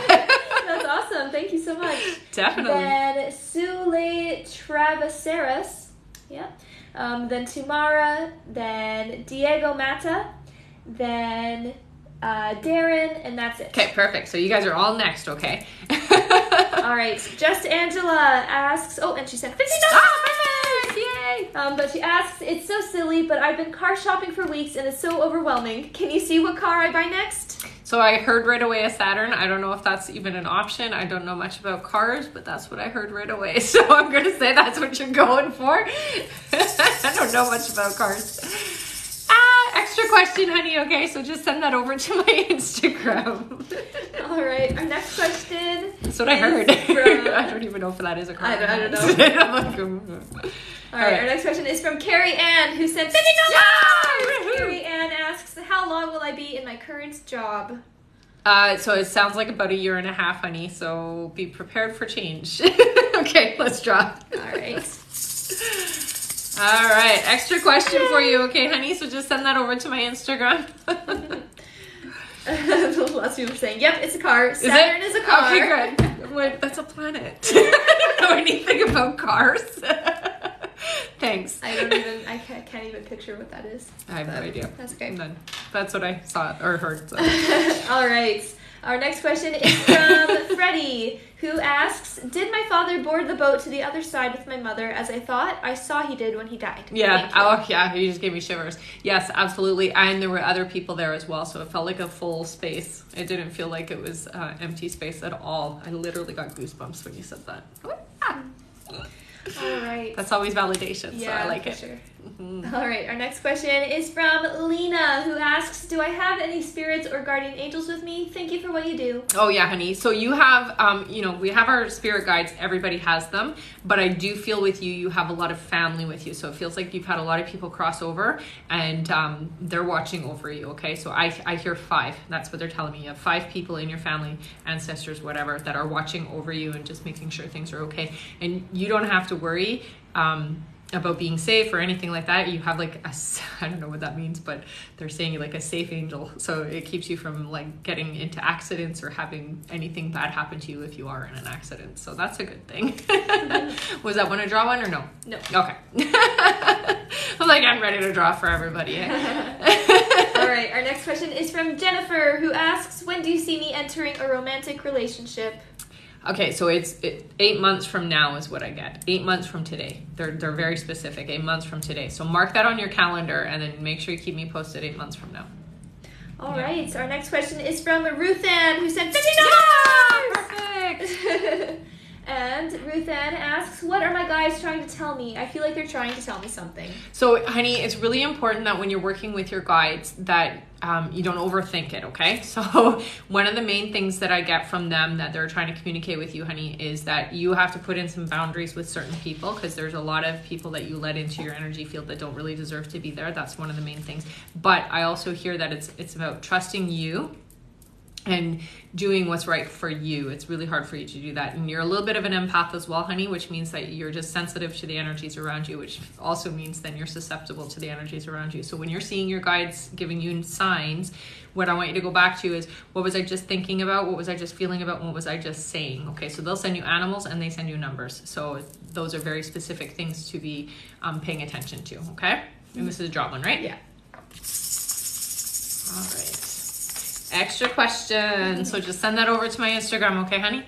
That's awesome. Thank you so much. Definitely. Then Sule Travaseras. Yeah. Then Tumara. Then Diego Mata. Then Darren, and that's it. Okay, perfect. So you guys are all next, okay? All right. Just Angela asks. Oh, and she sent $50. Perfect! Yay! But she asks, it's so silly, but I've been car shopping for weeks and it's so overwhelming. Can you see what car I buy next? So I heard right away a Saturn. I don't know if that's even an option. I don't know much about cars, but that's what I heard right away. So I'm going to say that's what you're going for. I don't know much about cars. Extra question, honey. Okay, so just send that over to my Instagram. All right, our next question. That's what I heard. I don't even know if that is a car. I don't know. All right, our next question is from Carrie Ann, who sent $50. Yeah! Carrie Ann asks, how long will I be in my current job? So it sounds like about 1.5 years, honey. So be prepared for change. Okay, let's draw. All right. All right, extra question for you, okay, honey? So just send that over to my Instagram. Lots of people are saying, yep, it's a car. Saturn is a car. Okay, good. I'm like, that's a planet. I don't know anything about cars. Thanks. I can't even picture what that is. I have no idea. That's okay. None. That's what I saw or heard. So. All right. Our next question is from Freddie, who asks, did my father board the boat to the other side with my mother as I thought I saw he did when he died? Yeah. Oh, yeah. You just gave me shivers. Yes, absolutely. And there were other people there as well. So it felt like a full space. It didn't feel like it was empty space at all. I literally got goosebumps when you said that. All right. That's always validation. Yeah, so I like it. Sure. Mm-hmm. All right. Our next question is from Lena, who asks, do I have any spirits or guardian angels with me? Thank you for what you do. Oh yeah, honey. So you have, we have our spirit guides. Everybody has them, but I do feel with you, you have a lot of family with you. So it feels like you've had a lot of people cross over, and they're watching over you. Okay. So I hear 5. That's what they're telling me. You have 5 people in your family, ancestors, whatever, that are watching over you and just making sure things are okay. And you don't have to worry about being safe or anything like that. You have like I don't know what that means, but they're saying like a safe angel. So it keeps you from like getting into accidents or having anything bad happen to you if you are in an accident. So that's a good thing. Was that one to draw one or no? No. Okay. I'm like, I'm ready to draw for everybody. All right. Our next question is from Jennifer, who asks, when do you see me entering a romantic relationship? Okay, so it's 8 months from now is what I get. 8 months from today. They're very specific. 8 months from today. So mark that on your calendar and then make sure you keep me posted 8 months from now. All right. Our next question is from Ruth Ann, who sent $50. Yeah, perfect. And Ruth Ann asks, what are my guides trying to tell me? I feel like they're trying to tell me something. So, honey, it's really important that when you're working with your guides that you don't overthink it, okay? So one of the main things that I get from them that they're trying to communicate with you, honey, is that you have to put in some boundaries with certain people, because there's a lot of people that you let into your energy field that don't really deserve to be there. That's one of the main things. But I also hear that it's about trusting you and doing what's right for you. It's really hard for you to do that. And you're a little bit of an empath as well, honey, which means that you're just sensitive to the energies around you, which also means then you're susceptible to the energies around you. So when you're seeing your guides giving you signs, what I want you to go back to is, what was I just thinking about? What was I just feeling about? What was I just saying? Okay, so they'll send you animals and they send you numbers. So those are very specific things to be paying attention to, okay? And this is a draw one, right? Yeah. All right. Extra question. So just send that over to my Instagram, okay, honey?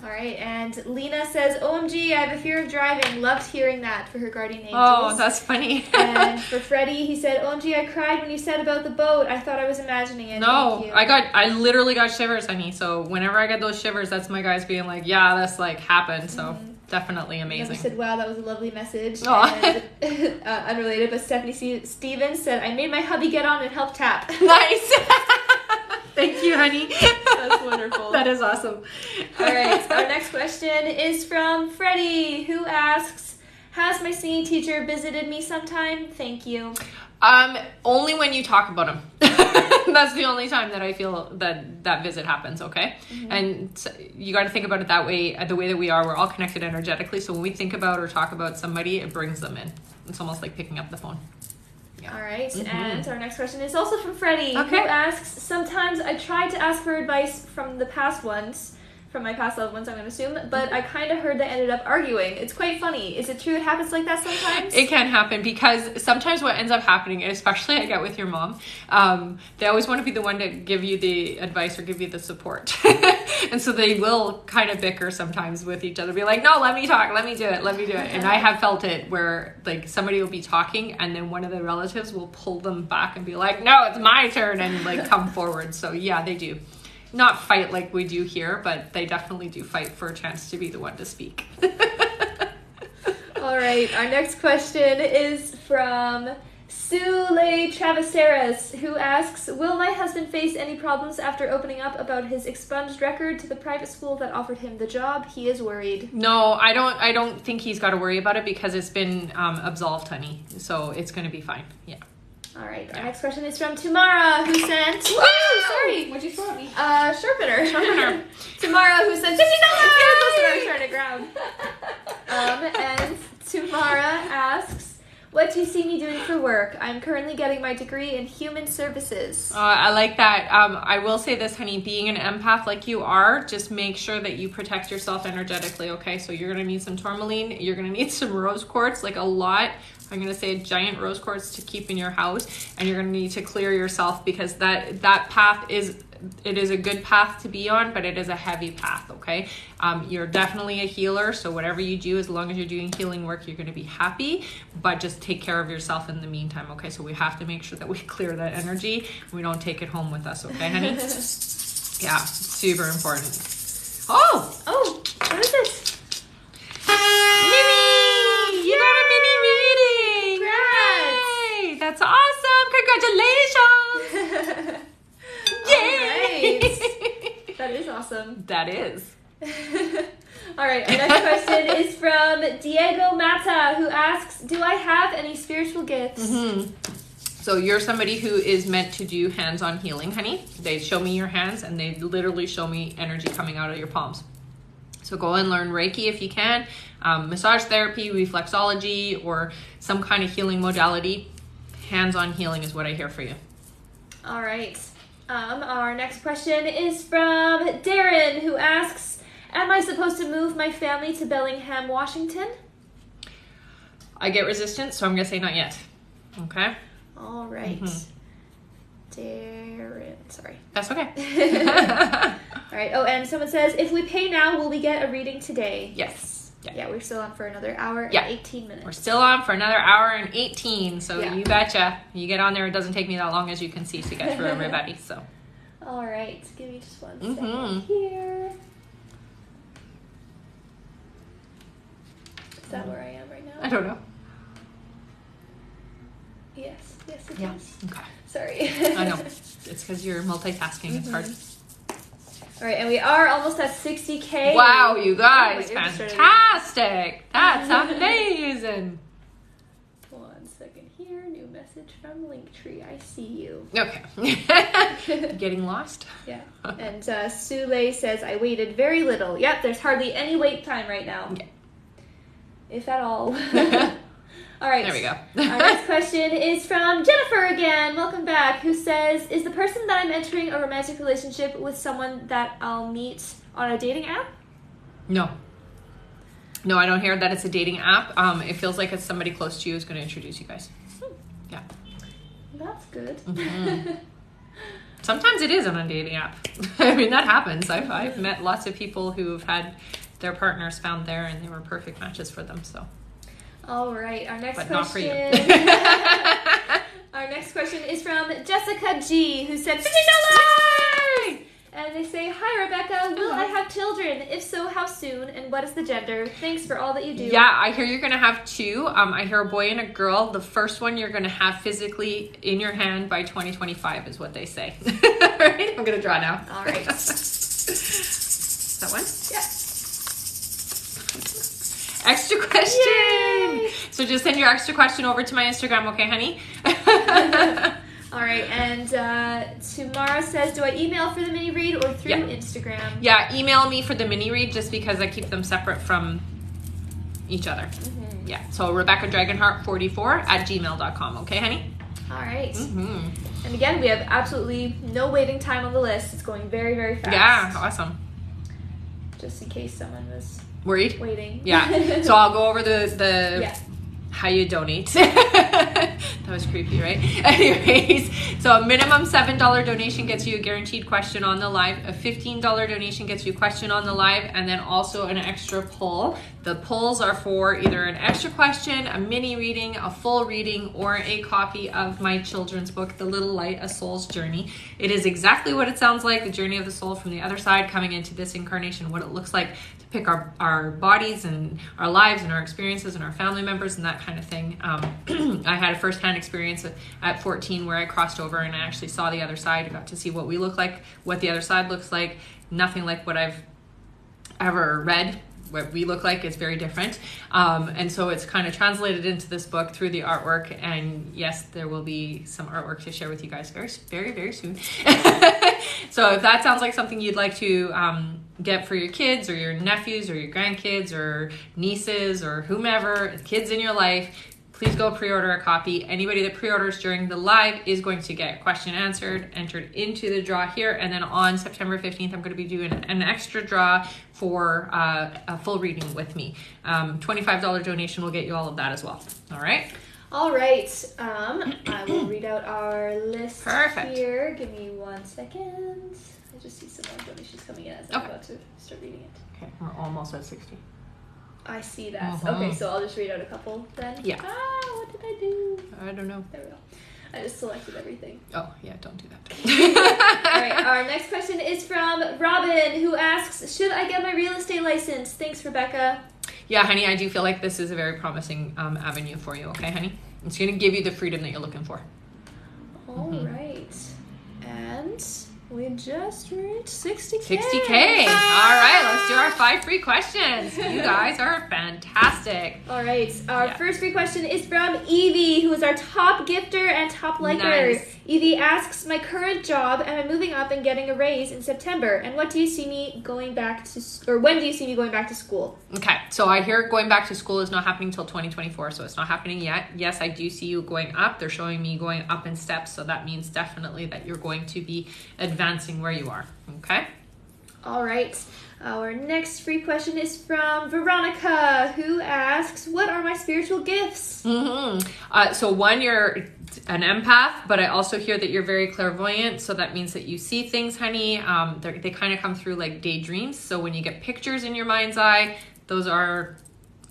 All right. And Lena says, OMG, I have a fear of driving. Loved hearing that for her guardian angels. Oh, that's funny. And for Freddie, he said, OMG, I cried when you said about the boat. I thought I was imagining it. No, I literally got shivers, honey. So whenever I get those shivers, that's my guys being like, yeah, that's like happened. So definitely amazing. Never said, wow, that was a lovely message. Oh. And, unrelated, but Stephanie Stevens said, I made my hubby get on and help tap. Nice. Thank you, honey. That's wonderful. That is awesome. All right. Our next question is from Freddie, who asks, has my singing teacher visited me sometime? Thank you. Only when you talk about him. That's the only time that I feel that visit happens, okay? Mm-hmm. And so you got to think about it that way, the way that we are. We're all connected energetically. So when we think about or talk about somebody, it brings them in. It's almost like picking up the phone. Yeah. All right, and our next question is also from Freddie, who asks, sometimes I try to ask for advice from the past ones, from my past loved ones, I'm going to assume, but I kind of heard they ended up arguing. It's quite funny. Is it true it happens like that sometimes? It can happen, because sometimes what ends up happening, and especially I get with your mom, they always want to be the one to give you the advice or give you the support. And so they will kind of bicker sometimes with each other, be like, no, let me talk, let me do it. And I have felt it where like somebody will be talking and then one of the relatives will pull them back and be like, no, it's my turn, and like come forward. So yeah, they do. Not fight like we do here, but they definitely do fight for a chance to be the one to speak. All right, our next question is from Sule Traveseras, who asks, will my husband face any problems after opening up about his expunged record to the private school that offered him the job? He is worried. No, I don't think he's got to worry about it, because it's been absolved, honey. So it's going to be fine. Yeah. All right, our next question is from Tamara, who sent... Woo! Sorry. What'd you throw at me? Sharpener. Tamara, who sent $50. That's what I was trying to grab. And Tamara asks, What do you see me doing for work? I'm currently getting my degree in human services. I like that. I will say this, honey, being an empath like you are, just make sure that you protect yourself energetically, okay? So you're going to need some tourmaline. You're going to need some rose quartz, like a lot. I'm going to say giant rose quartz to keep in your house. And you're going to need to clear yourself because that path is a good path to be on, but it is a heavy path, okay? You're definitely a healer, so whatever you do, as long as you're doing healing work, you're going to be happy, but just take care of yourself in the meantime, okay? So we have to make sure that we clear that energy. We don't take it home with us, okay, honey? Yeah, super important. Oh, what is it? Mini! You got a mini reading! Yay! That's awesome! Congratulations! Yay! Right. That is awesome. That is. All right, our next question is from Diego Mata, who asks, do I have any spiritual gifts? So you're somebody who is meant to do hands-on healing, honey. They show me your hands and they literally show me energy coming out of your palms. So go and learn Reiki if you can, massage therapy, reflexology, or some kind of healing modality. Hands-on healing is what I hear for you. All right. Our next question is from Darren, who asks, am I supposed to move my family to Bellingham, Washington? I get resistance, so I'm going to say not yet. Okay? All right. Darren, sorry. That's okay. All right. Oh, and someone says, if we pay now, will we get a reading today? Yes. Yeah, we're still on for another hour and 18 minutes. We're still on for another hour and 18, so Yeah. you betcha. You get on there, it doesn't take me that long, as you can see, to get through everybody, so. All right, give me just one second here. Is that where I am right now? I don't know. Yes, it is. Okay. Sorry. I know. It's because you're multitasking. It's hard. All right, and we are almost at 60K. Wow, you guys. Oh, Fantastic. That's amazing. 1 second here. New message from Linktree. I see you. Okay. Getting lost? Yeah. And Sule says, I waited very little. Yep, there's hardly any wait time right now. Yeah. If at all. All right. There we go. Our next question is from Jennifer again. Welcome back. Who says, is the person that I'm entering a romantic relationship with someone that I'll meet on a dating app? No, I don't hear that it's a dating app. It feels like it's somebody close to you who's going to introduce you guys. Yeah. That's good. Sometimes it is on a dating app. I mean, that happens. I've met lots of people who've had their partners found there and they were perfect matches for them, so. All right, our next But question. not for you. Our next question is from Jessica G, who said $50. Yay! And they say, hi Rebecca, will I have children? If so, how soon? And what is the gender? Thanks for all that you do. Yeah, I hear you're going to have two. I hear a boy and a girl. The first one you're going to have physically in your hand by 2025 is what they say. All right, I'm going to draw now. All right. That one? Yeah. Extra question. Yay! So just send your extra question over to my Instagram, okay, honey? All right, and Tamara says, do I email for the mini read or through Instagram? Yeah, email me for the mini read just because I keep them separate from each other. Yeah, so RebeccaDragonheart44@gmail.com, okay, honey? All right. And again, we have absolutely no waiting time on the list. It's going very, very fast. Yeah, awesome. Just in case someone was Worried? waiting. Yeah. So I'll go over the how you donate. That was creepy, right? Anyways, so a minimum $7 donation gets you a guaranteed question on the live. A $15 donation gets you a question on the live, and then also an extra poll. The polls are for either an extra question, a mini reading, a full reading, or a copy of my children's book, The Little Light, A Soul's Journey. It is exactly what it sounds like, the journey of the soul from the other side coming into this incarnation, what it looks like to pick our bodies and our lives and our experiences and our family members and that kind of thing. I had a first-hand experience at 14 where I crossed over and I actually saw the other side. I got to see what we look like, what the other side looks like. Nothing like what I've ever read. What we look like is very different. And so it's kind of translated into this book through the artwork. And yes, there will be some artwork to share with you guys very, very, very soon. So if that sounds like something you'd like to get for your kids or your nephews or your grandkids or nieces or whomever, kids in your life, please go pre-order a copy. Anybody that pre-orders during the live is going to get a question answered, entered into the draw here. And then on September 15th, I'm going to be doing an extra draw for a full reading with me. $25 donation will get you all of that as well. All right. All right. I will read out our list Perfect. here. Give me 1 second. I just see some more donations coming in as I'm about to start reading it. Okay, we're almost at 60. I see that. Okay, so I'll just read out a couple then. Yeah. What did I do? I don't know. There we go. I just selected everything. Oh, yeah, don't do that. All right, our next question is from Robin, who asks, should I get my real estate license? Thanks, Rebecca. Yeah, honey, I do feel like this is a very promising avenue for you. Okay, honey? It's going to give you the freedom that you're looking for. All right. And we just reached 60K. 60K. All right, let's do our 5 free questions. You guys are fantastic. All right, our first free question is from Evie, who is our top gifter and top liker. Nice. Evie asks, my current job, am I moving up and getting a raise in September? And what do you see me going back to, or when do you see me going back to school? Okay, so I hear going back to school is not happening until 2024, so it's not happening yet. Yes, I do see you going up. They're showing me going up in steps, so that means definitely that you're going to be advancing where you are. Okay? All right. Our next free question is from Veronica, who asks, what are my spiritual gifts? So one, you're an empath, but I also hear that you're very clairvoyant. So that means that you see things, honey. They kind of come through like daydreams. So when you get pictures in your mind's eye, those are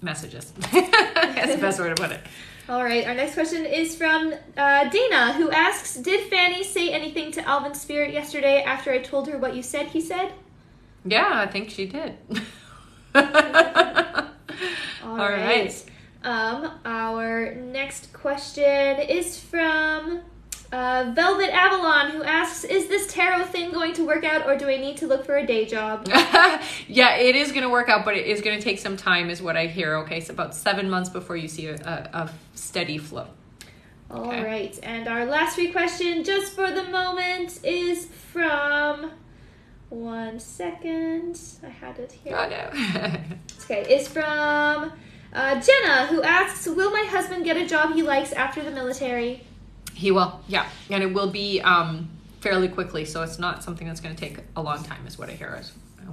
messages. That's the best way to put it. All right. Our next question is from Dana, who asks, did Fanny say anything to Alvin's spirit yesterday after I told her what you said he said? Yeah, I think she did. All right. Our next question is from Velvet Avalon, who asks, is this tarot thing going to work out, or do I need to look for a day job? Yeah, it is going to work out, but it is going to take some time is what I hear. Okay, so about 7 months before you see a steady flow. All right. And our last free question, just for the moment, is from... 1 second. I had it here. Oh, no. Okay, it's from Jenna, who asks, will my husband get a job he likes after the military? He will, yeah. And it will be fairly quickly, so it's not something that's going to take a long time is what I hear.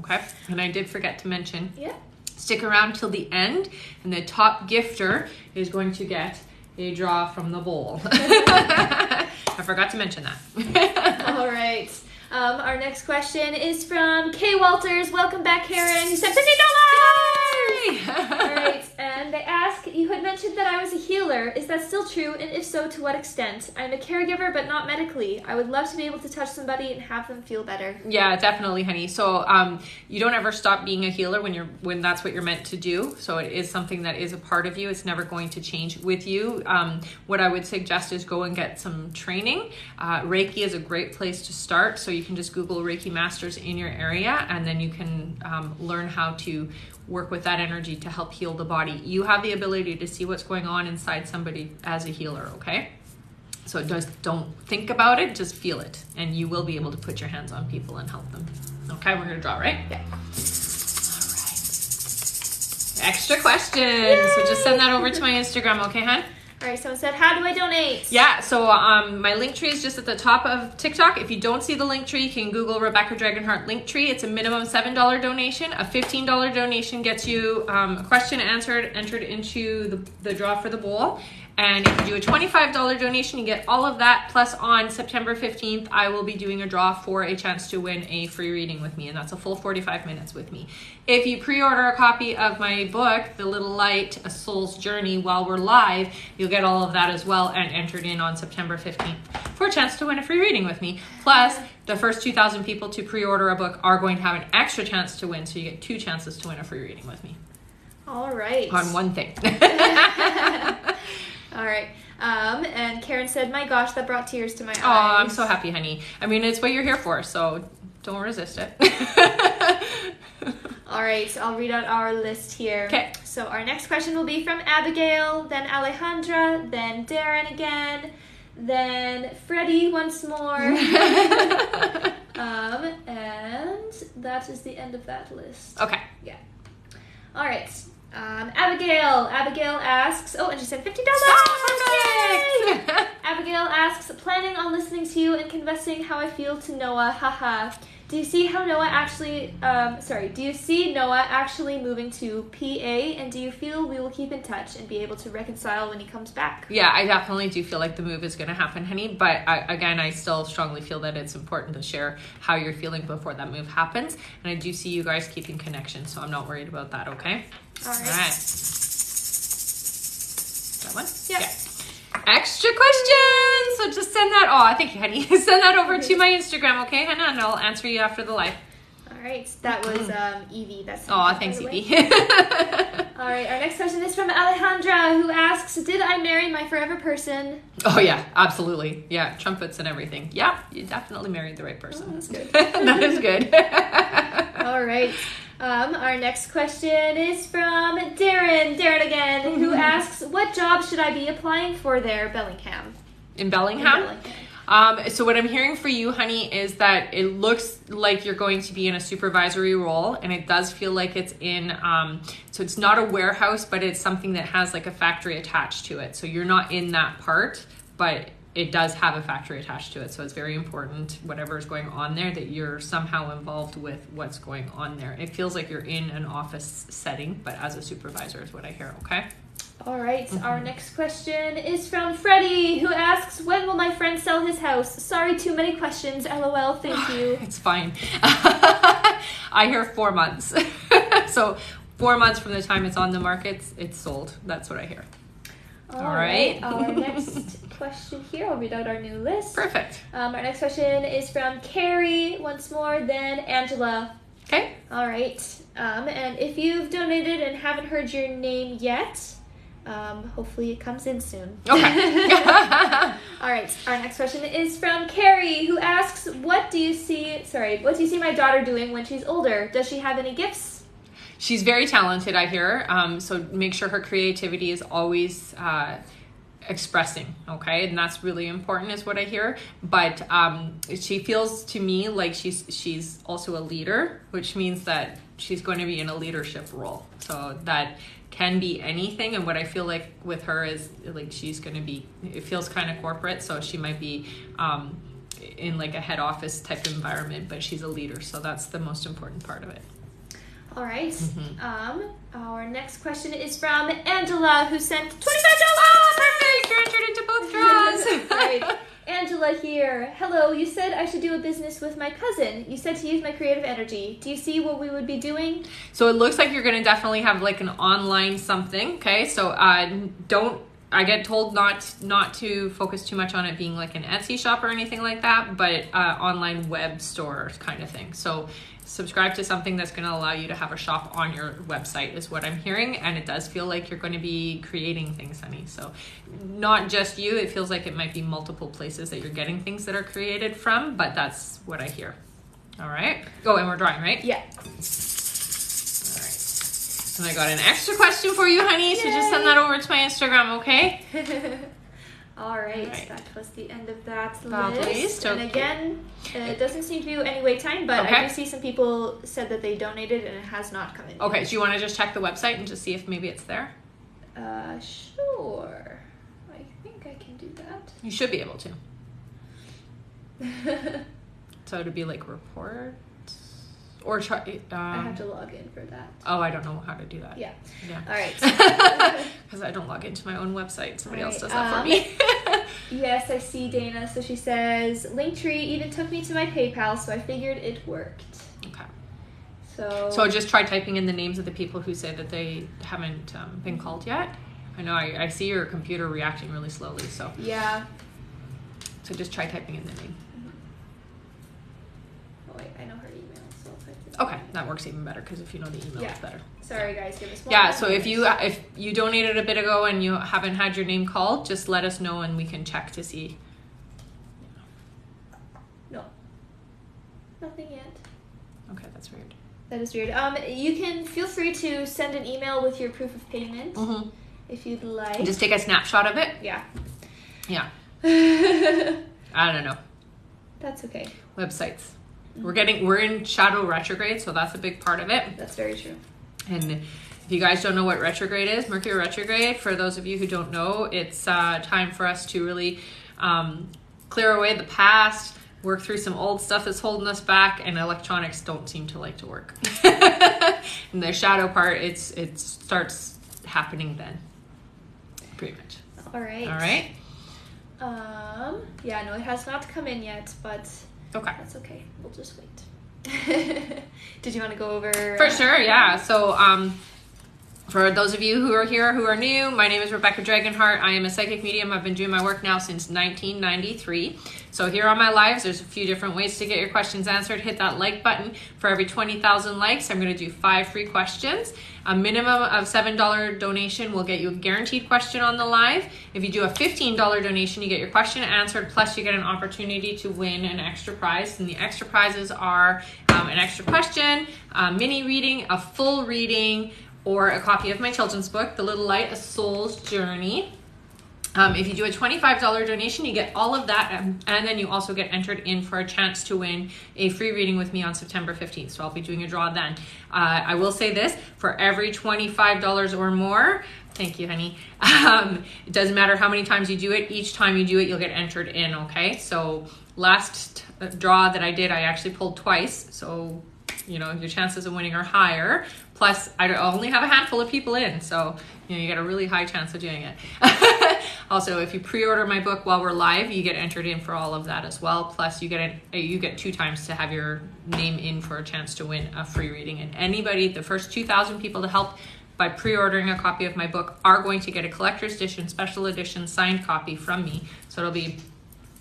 Okay? And I did forget to mention, stick around till the end, and the top gifter is going to get a draw from the bowl. I forgot to mention that. All right. Our next question is from Kay Walters. Welcome back, Karen. You said $50! All right, and they ask, you had mentioned that I was a healer. Is that still true? And if so, to what extent? I'm a caregiver, but not medically. I would love to be able to touch somebody and have them feel better. Yeah, definitely, honey. So you don't ever stop being a healer when that's what you're meant to do. So it is something that is a part of you. It's never going to change with you. What I would suggest is go and get some training. Reiki is a great place to start. So you can just Google Reiki Masters in your area, and then you can learn how to work with that energy to help heal the body. You have the ability to see what's going on inside somebody as a healer, okay? So just don't think about it, just feel it, and you will be able to put your hands on people and help them. Okay, we're gonna draw, right? Yeah. All right. Extra questions. Yay! So just send that over to my Instagram, okay, hon? All right, someone said, how do I donate? Yeah, so my link tree is just at the top of TikTok. If you don't see the link tree, you can Google Rebecca Dragonheart link tree. It's a minimum $7 donation. A $15 donation gets you a question answered, entered into the draw for the bowl. And if you do a $25 donation, you get all of that. Plus on September 15th, I will be doing a draw for a chance to win a free reading with me. And that's a full 45 minutes with me. If you pre-order a copy of my book, The Little Light, A Soul's Journey, while we're live, you'll get all of that as well and entered in on September 15th for a chance to win a free reading with me. Plus, the first 2,000 people to pre-order a book are going to have an extra chance to win. So you get 2 chances to win a free reading with me. All right. On one thing. All right. And Karen said, my gosh, that brought tears to my eyes. Oh, I'm so happy, honey. I mean, it's what you're here for, so don't resist it. All right, so I'll read out our list here. Okay. So our next question will be from Abigail, then Alejandra, then Darren again, then Freddie once more. And that is the end of that list. Okay. Yeah. All right. Abigail asks, and she said $50. Perfect. Abigail asks, planning on listening to you and confessing how I feel to Noah, haha. Do you see Noah actually moving to PA, and do you feel we will keep in touch and be able to reconcile when he comes back? Yeah, I definitely do feel like the move is going to happen, honey. But I still strongly feel that it's important to share how you're feeling before that move happens. And I do see you guys keeping connection, so I'm not worried about that, okay? All right. That one? Yeah. Extra questions! So just send that. Oh, thank you, honey. Send that over to my Instagram, okay, Hannah? And I'll answer you after the live. All right. That was Evie. That's Thanks, Evie. All right. Our next question is from Alejandra, who asks, "Did I marry my forever person?" Oh yeah, absolutely. Yeah, trumpets and everything. Yeah, you definitely married the right person. Oh, that's good. That is good. All right. Our next question is from Darren again, who asks, "What job should I be applying for there, Bellingham?" In Bellingham? So what I'm hearing for you, honey, is that it looks like you're going to be in a supervisory role, and it does feel like it's in, so it's not a warehouse, but it's something that has like a factory attached to it. So you're not in that part, but it does have a factory attached to it. So it's very important, whatever is going on there, that you're somehow involved with what's going on there. It feels like you're in an office setting, but as a supervisor is what I hear, okay? All right. Our next question is from Freddie, who asks, "When will my friend sell his house? Sorry, too many questions. LOL. Thank you." It's fine. I hear 4 months. So 4 months from the time it's on the market, it's sold. That's what I hear. All right. Our next question here, I'll read out our new list. Perfect. Our next question is from Carrie once more, then Angela. Okay. All right. And if you've donated and haven't heard your name yet, hopefully it comes in soon. Okay. All right. Our next question is from Carrie, who asks, what do you see my daughter doing when she's older? Does she have any gifts? She's very talented, I hear. So make sure her creativity is always expressing, okay? And that's really important is what I hear. But she feels to me like she's also a leader, which means that she's going to be in a leadership role. So that can be anything. And what I feel like with her is like she's going to be, it feels kind of corporate. So she might be in like a head office type environment, but she's a leader. So that's the most important part of it. All right. Our next question is from Angela, who sent $25. Oh, perfect! You're entered into both draws. Right. Angela here. Hello. You said I should do a business with my cousin. You said to use my creative energy. Do you see what we would be doing? So it looks like you're going to definitely have like an online something. Okay. So I get told not to focus too much on it being like an Etsy shop or anything like that, but online web store kind of thing. So subscribe to something that's going to allow you to have a shop on your website is what I'm hearing. And it does feel like you're going to be creating things, honey. So not just you, it feels like it might be multiple places that you're getting things that are created from, but that's what I hear. All right. Oh, and we're drawing, right? Yeah. All right. And I got an extra question for you, honey. So just send that over to my Instagram, okay? All right. That was the end of that Lovely. list. So and again, it doesn't seem to be any wait time, but I do see some people said that they donated and it has not come in. Okay, so you want to just check the website and just see if maybe it's there? Sure. I think I can do that. You should be able to. So it'd be like reports or try. I have to log in for that. Oh, I don't know how to do that. Yeah. Yeah. All right. Because I don't log into my own website. Somebody else does that for me. Yes, I see Dana. So she says, Linktree even took me to my PayPal, so I figured it worked. Okay. So just try typing in the names of the people who say that they haven't been called yet. I know I see your computer reacting really slowly. So yeah. So just try typing in the name. Oh wait, I know her email. So okay, that works even better because if you know the email, it's better. Sorry guys, give us one. Yeah, so if you donated a bit ago and you haven't had your name called, just let us know and we can check to see. No. Nothing yet. Okay, that's weird. That is weird. You can feel free to send an email with your proof of payment if you'd like. Just take a snapshot of it. Yeah. Yeah. I don't know. That's okay. Websites. We're in shadow retrograde, so that's a big part of it. That's very true. And If you guys don't know what retrograde is, Mercury retrograde, for those of you who don't know, it's time for us to really clear away the past, work through some old stuff that's holding us back, and electronics don't seem to like to work. And the shadow part, it starts happening then, pretty much. All right. All right. Yeah, no, it has not come in yet, but Okay. that's okay. We'll just wait. Did you want to go over? For sure, yeah. So, for those of you who are here who are new, my name is Rebecca Dragonheart. I am a psychic medium. I've been doing my work now since 1993. So here on my lives, there's a few different ways to get your questions answered. Hit that like button. For every 20,000 likes, I'm going to do 5 free questions. A minimum of $7 donation will get you a guaranteed question on the live. If you do a $15 donation, you get your question answered, plus you get an opportunity to win an extra prize. And the extra prizes are an extra question, a mini reading, a full reading, or a copy of my children's book, The Little Light, A Soul's Journey. If you do a $25 donation, you get all of that, and then you also get entered in for a chance to win a free reading with me on September 15th. So I'll be doing a draw then. I will say this, for every $25 or more, thank you, honey. It doesn't matter how many times you do it. Each time you do it, you'll get entered in, okay? So last draw that I did, I actually pulled twice. So, you know, your chances of winning are higher. Plus, I only have a handful of people in, so you know you get a really high chance of doing it. Also, if you pre-order my book while we're live, you get entered in for all of that as well. Plus, you get 2 times to have your name in for a chance to win a free reading. And anybody, the first 2,000 people to help by pre-ordering a copy of my book are going to get a collector's edition, special edition, signed copy from me. So it'll be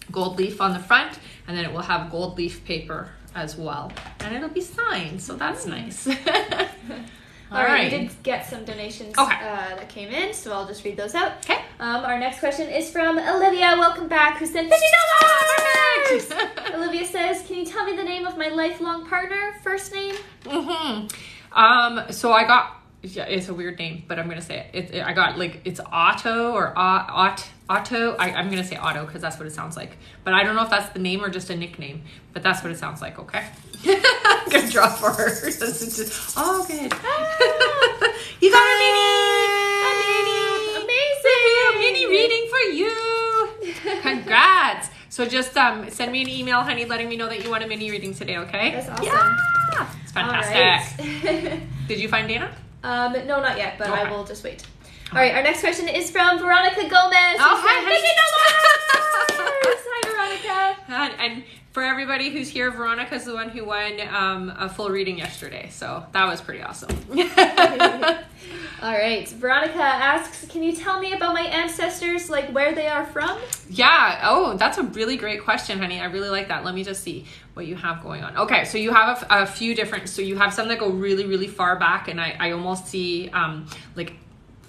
gold leaf on the front, and then it will have gold leaf paper as well, and it'll be signed, so that's nice. All right, we did get some donations that came in, so I'll just read those out. Okay. Our next question is from Olivia. Welcome back. Who sent $50? Olivia says, "Can you tell me the name of my lifelong partner? First name?" So I got. Yeah, it's a weird name, but I'm gonna say it. I got it's Otto or Otto. I'm gonna say Otto because that's what it sounds like. But I don't know if that's the name or just a nickname. But that's what it sounds like. Okay. I'm gonna draw for her. Oh, good. You got a mini. Amazing. A mini reading for you. Congrats. So just send me an email, honey, letting me know that you want a mini reading today. Okay. That's awesome. Yeah. It's fantastic. Right. Did you find Dana? No, not yet, but Okay. I will just wait. All right, our next question is from Veronica Gomez. Oh, hi, Hi, Veronica. And for everybody who's here, Veronica's the one who won a full reading yesterday, so that was pretty awesome. All right, Veronica asks, "Can you tell me about my ancestors, like where they are from?" Yeah. Oh, that's a really great question, honey. I really like that. Let me just see what you have going on. Okay, so you have a few different. So you have some that go really, really far back, and I almost see like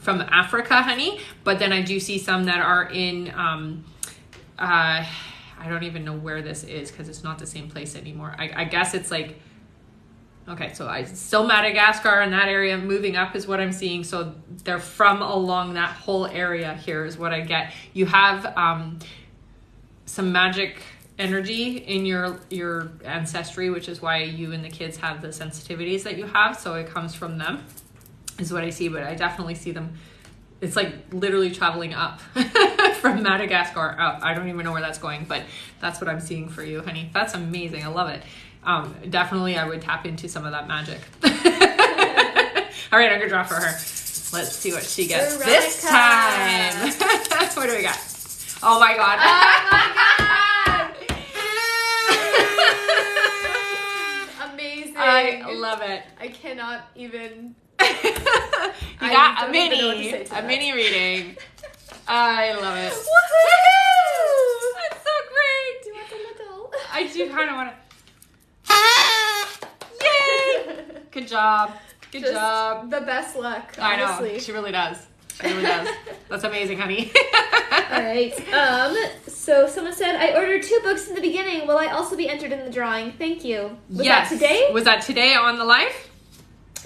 from Africa, honey. But then I do see some that are in I don't even know where this is because it's not the same place anymore. I guess it's like. Okay, so still Madagascar in that area, moving up is what I'm seeing. So they're from along that whole area here is what I get. You have some magic energy in your ancestry, which is why you and the kids have the sensitivities that you have. So it comes from them is what I see, but I definitely see them. It's like literally traveling up from Madagascar up. I don't even know where that's going, but that's what I'm seeing for you, honey. That's amazing. I love it. Definitely I would tap into some of that magic. All right, I'm gonna draw for her. Let's see what she gets this time. What do we got? Oh my god. Oh my god. Amazing. I love it. I cannot even. You got a mini reading. I love it. Woohoo! That's so great. Do you want a little? I do kind of want to. Yay! Good job. Good job. The best luck, honestly. I know. She really does. She really does. That's amazing, honey. All right. So someone said, "I ordered 2 books in the beginning. Will I also be entered in the drawing? Thank you." Was that today? Was that today on the live?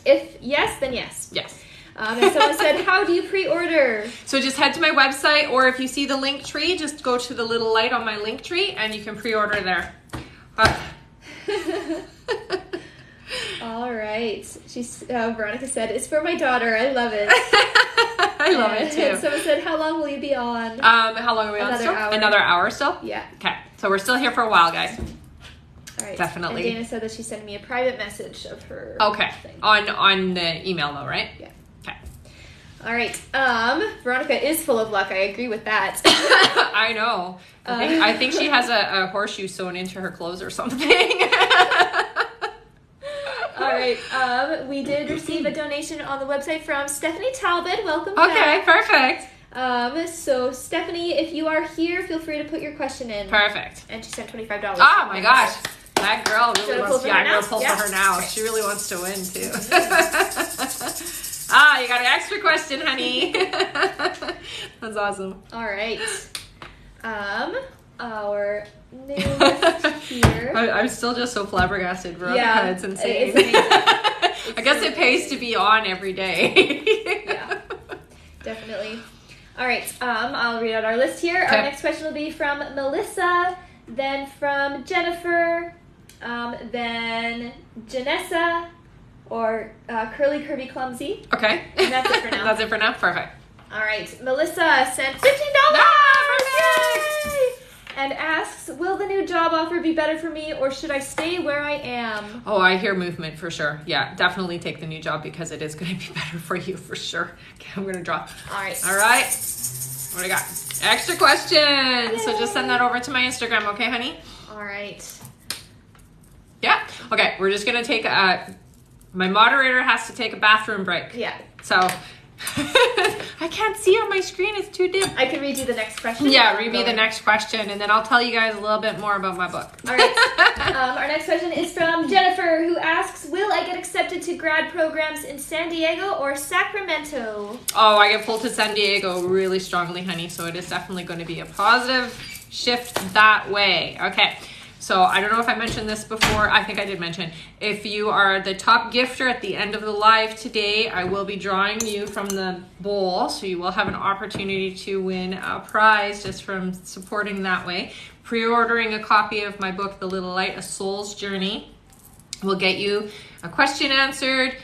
If yes, then yes. Yes. And someone said, "How do you pre-order?" So just head to my website, or if you see the link tree, just go to the little light on my link tree, and you can pre-order there. All right. sweet. Veronica said, "It's for my daughter. I love it." I love it too. Someone said, "How long will you be on?" How long are we on still? Hour. Another hour still? Yeah. Okay. So we're still here for a while, guys. All right. Definitely. And Dana said that she's sending me a private message of her thing. On the email though, right? Yeah. Okay. All right. Veronica is full of luck. I agree with that. I know. I think she has a horseshoe sewn into her clothes or something. All right. We did receive a donation on the website from Stephanie Talbot. Welcome back. Perfect. So Stephanie, if you are here, feel free to put your question in. Perfect. And she sent $25. Oh my gosh. That girl really wants. I'm gonna pull for her now. She really wants to win too. You got an extra question, honey. That's awesome. All right. Our new list here. I'm still just so flabbergasted, Veronica. Yeah, it's insane. It's amazing. I guess it pays to be on every day. Yeah, definitely. All right. I'll read out our list here. Okay. Our next question will be from Melissa, then from Jennifer, then Janessa, or Curly Kirby Clumsy. Okay. And that's it for now. That's it for now? Perfect. All right. Melissa sent $15. Yay! And asks, will the new job offer be better for me, or should I stay where I am? Oh, I hear movement for sure. Yeah, definitely take the new job because it is going to be better for you for sure. Okay, I'm going to draw. All right. All right. What do I got? Extra question. Yay. So just send that over to my Instagram, okay, honey? All right. Yeah. Okay, we're just going to take my moderator has to take a bathroom break. Yeah. So I can't see on my screen. It's too dim. I can read you the next question. Yeah, read me the next question, and then I'll tell you guys a little bit more about my book. All right. Our next question is from Jennifer, who asks, will I get accepted to grad programs in San Diego or Sacramento? Oh, I get pulled to San Diego really strongly, honey, so it is definitely going to be a positive shift that way. Okay. So I don't know if I mentioned this before. I think I did mention. If you are the top gifter at the end of the live today, I will be drawing you from the bowl. So you will have an opportunity to win a prize just from supporting that way. Pre-ordering a copy of my book, The Little Light, A Soul's Journey, will get you a question answered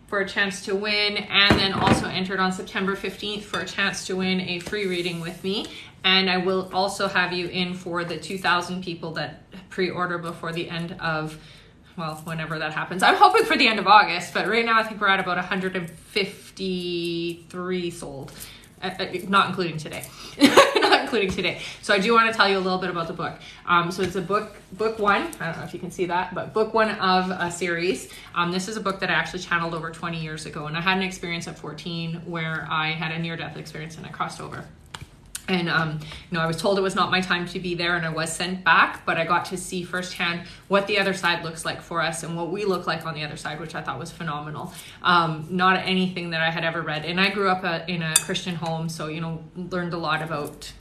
for a chance to win, and then also entered on September 15th for a chance to win a free reading with me. And I will also have you in for the 2,000 people that pre-order before the end of, well, whenever that happens. I'm hoping for the end of August, but right now I think we're at about 153 sold, not including today. Not including today. So I do want to tell you a little bit about the book. So it's a book one. I don't know if you can see that, but book one of a series. This is a book that I actually channeled over 20 years ago, and I had an experience at 14 where I had a near-death experience and I crossed over. And, I was told it was not my time to be there and I was sent back, but I got to see firsthand what the other side looks like for us and what we look like on the other side, which I thought was phenomenal. Not anything that I had ever read. And I grew up in a Christian home, so, learned a lot about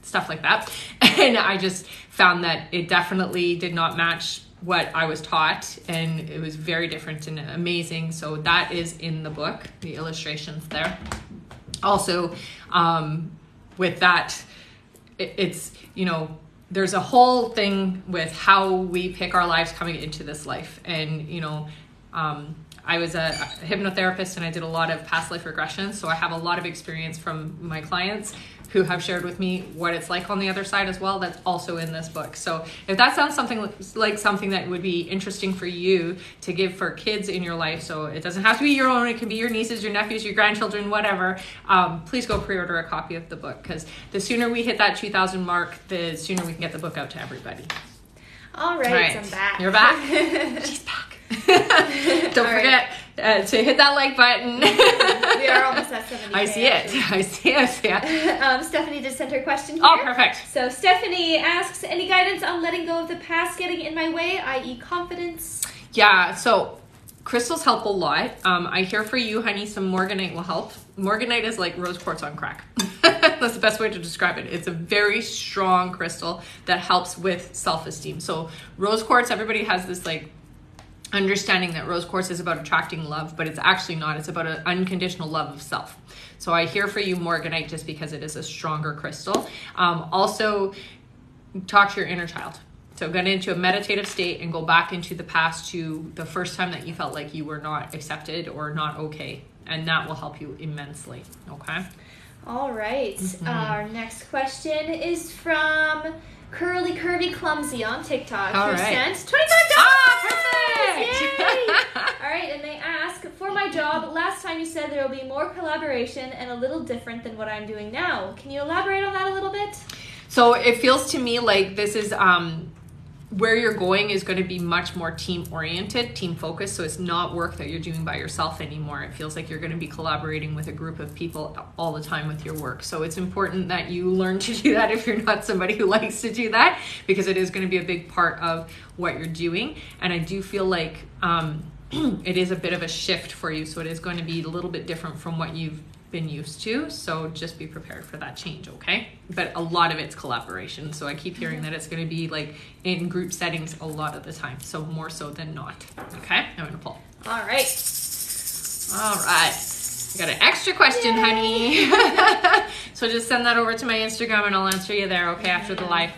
stuff like that. And I just found that it definitely did not match what I was taught, and it was very different and amazing. So that is in the book, the illustrations there. Also, with that, it's, there's a whole thing with how we pick our lives coming into this life. And, I was a hypnotherapist and I did a lot of past life regression. So I have a lot of experience from my clients who have shared with me what it's like on the other side as well. That's also in this book. So if that sounds something that would be interesting for you to give for kids in your life, so it doesn't have to be your own, it can be your nieces, your nephews, your grandchildren, whatever, please go pre-order a copy of the book, because the sooner we hit that 2,000 mark, the sooner we can get the book out to everybody. All right. I'm back. You're back? She's back. Don't forget to hit that like button. We are almost at 70. I see it. Yeah. Stephanie just sent her question here. Oh, perfect. So Stephanie asks, any guidance on letting go of the past getting in my way, i.e. confidence? Yeah, so crystals help a lot. I hear for you, honey, some morganite will help. Morganite is like rose quartz on crack. That's the best way to describe it. It's a very strong crystal that helps with self-esteem. So rose quartz, everybody has this understanding that rose quartz is about attracting love, but it's actually not. It's about an unconditional love of self. So I hear for you morganite just because it is a stronger crystal. Also, talk to your inner child. So get into a meditative state and go back into the past to the first time that you felt like you were not accepted or not okay. And that will help you immensely. Okay? All right. Our next question is from Curly Curvy Clumsy on TikTok. All who right. sent $25. Perfect! Yay! All right, and they ask, for my job, last time you said there will be more collaboration and a little different than what I'm doing now. Can you elaborate on that a little bit? So it feels to me like this is where you're going is going to be much more team oriented, team focused. So it's not work that you're doing by yourself anymore. It feels like you're going to be collaborating with a group of people all the time with your work. So it's important that you learn to do that if you're not somebody who likes to do that, because it is going to be a big part of what you're doing. And I do feel like it is a bit of a shift for you. So it is going to be a little bit different from what you've been used to, so just be prepared for that change, okay? But a lot of it's collaboration, so I keep hearing that it's going to be like in group settings a lot of the time, so more so than not. Okay, I'm going to pull. All right. I got an extra question, honey. So just send that over to my Instagram and I'll answer you there, okay, after the live.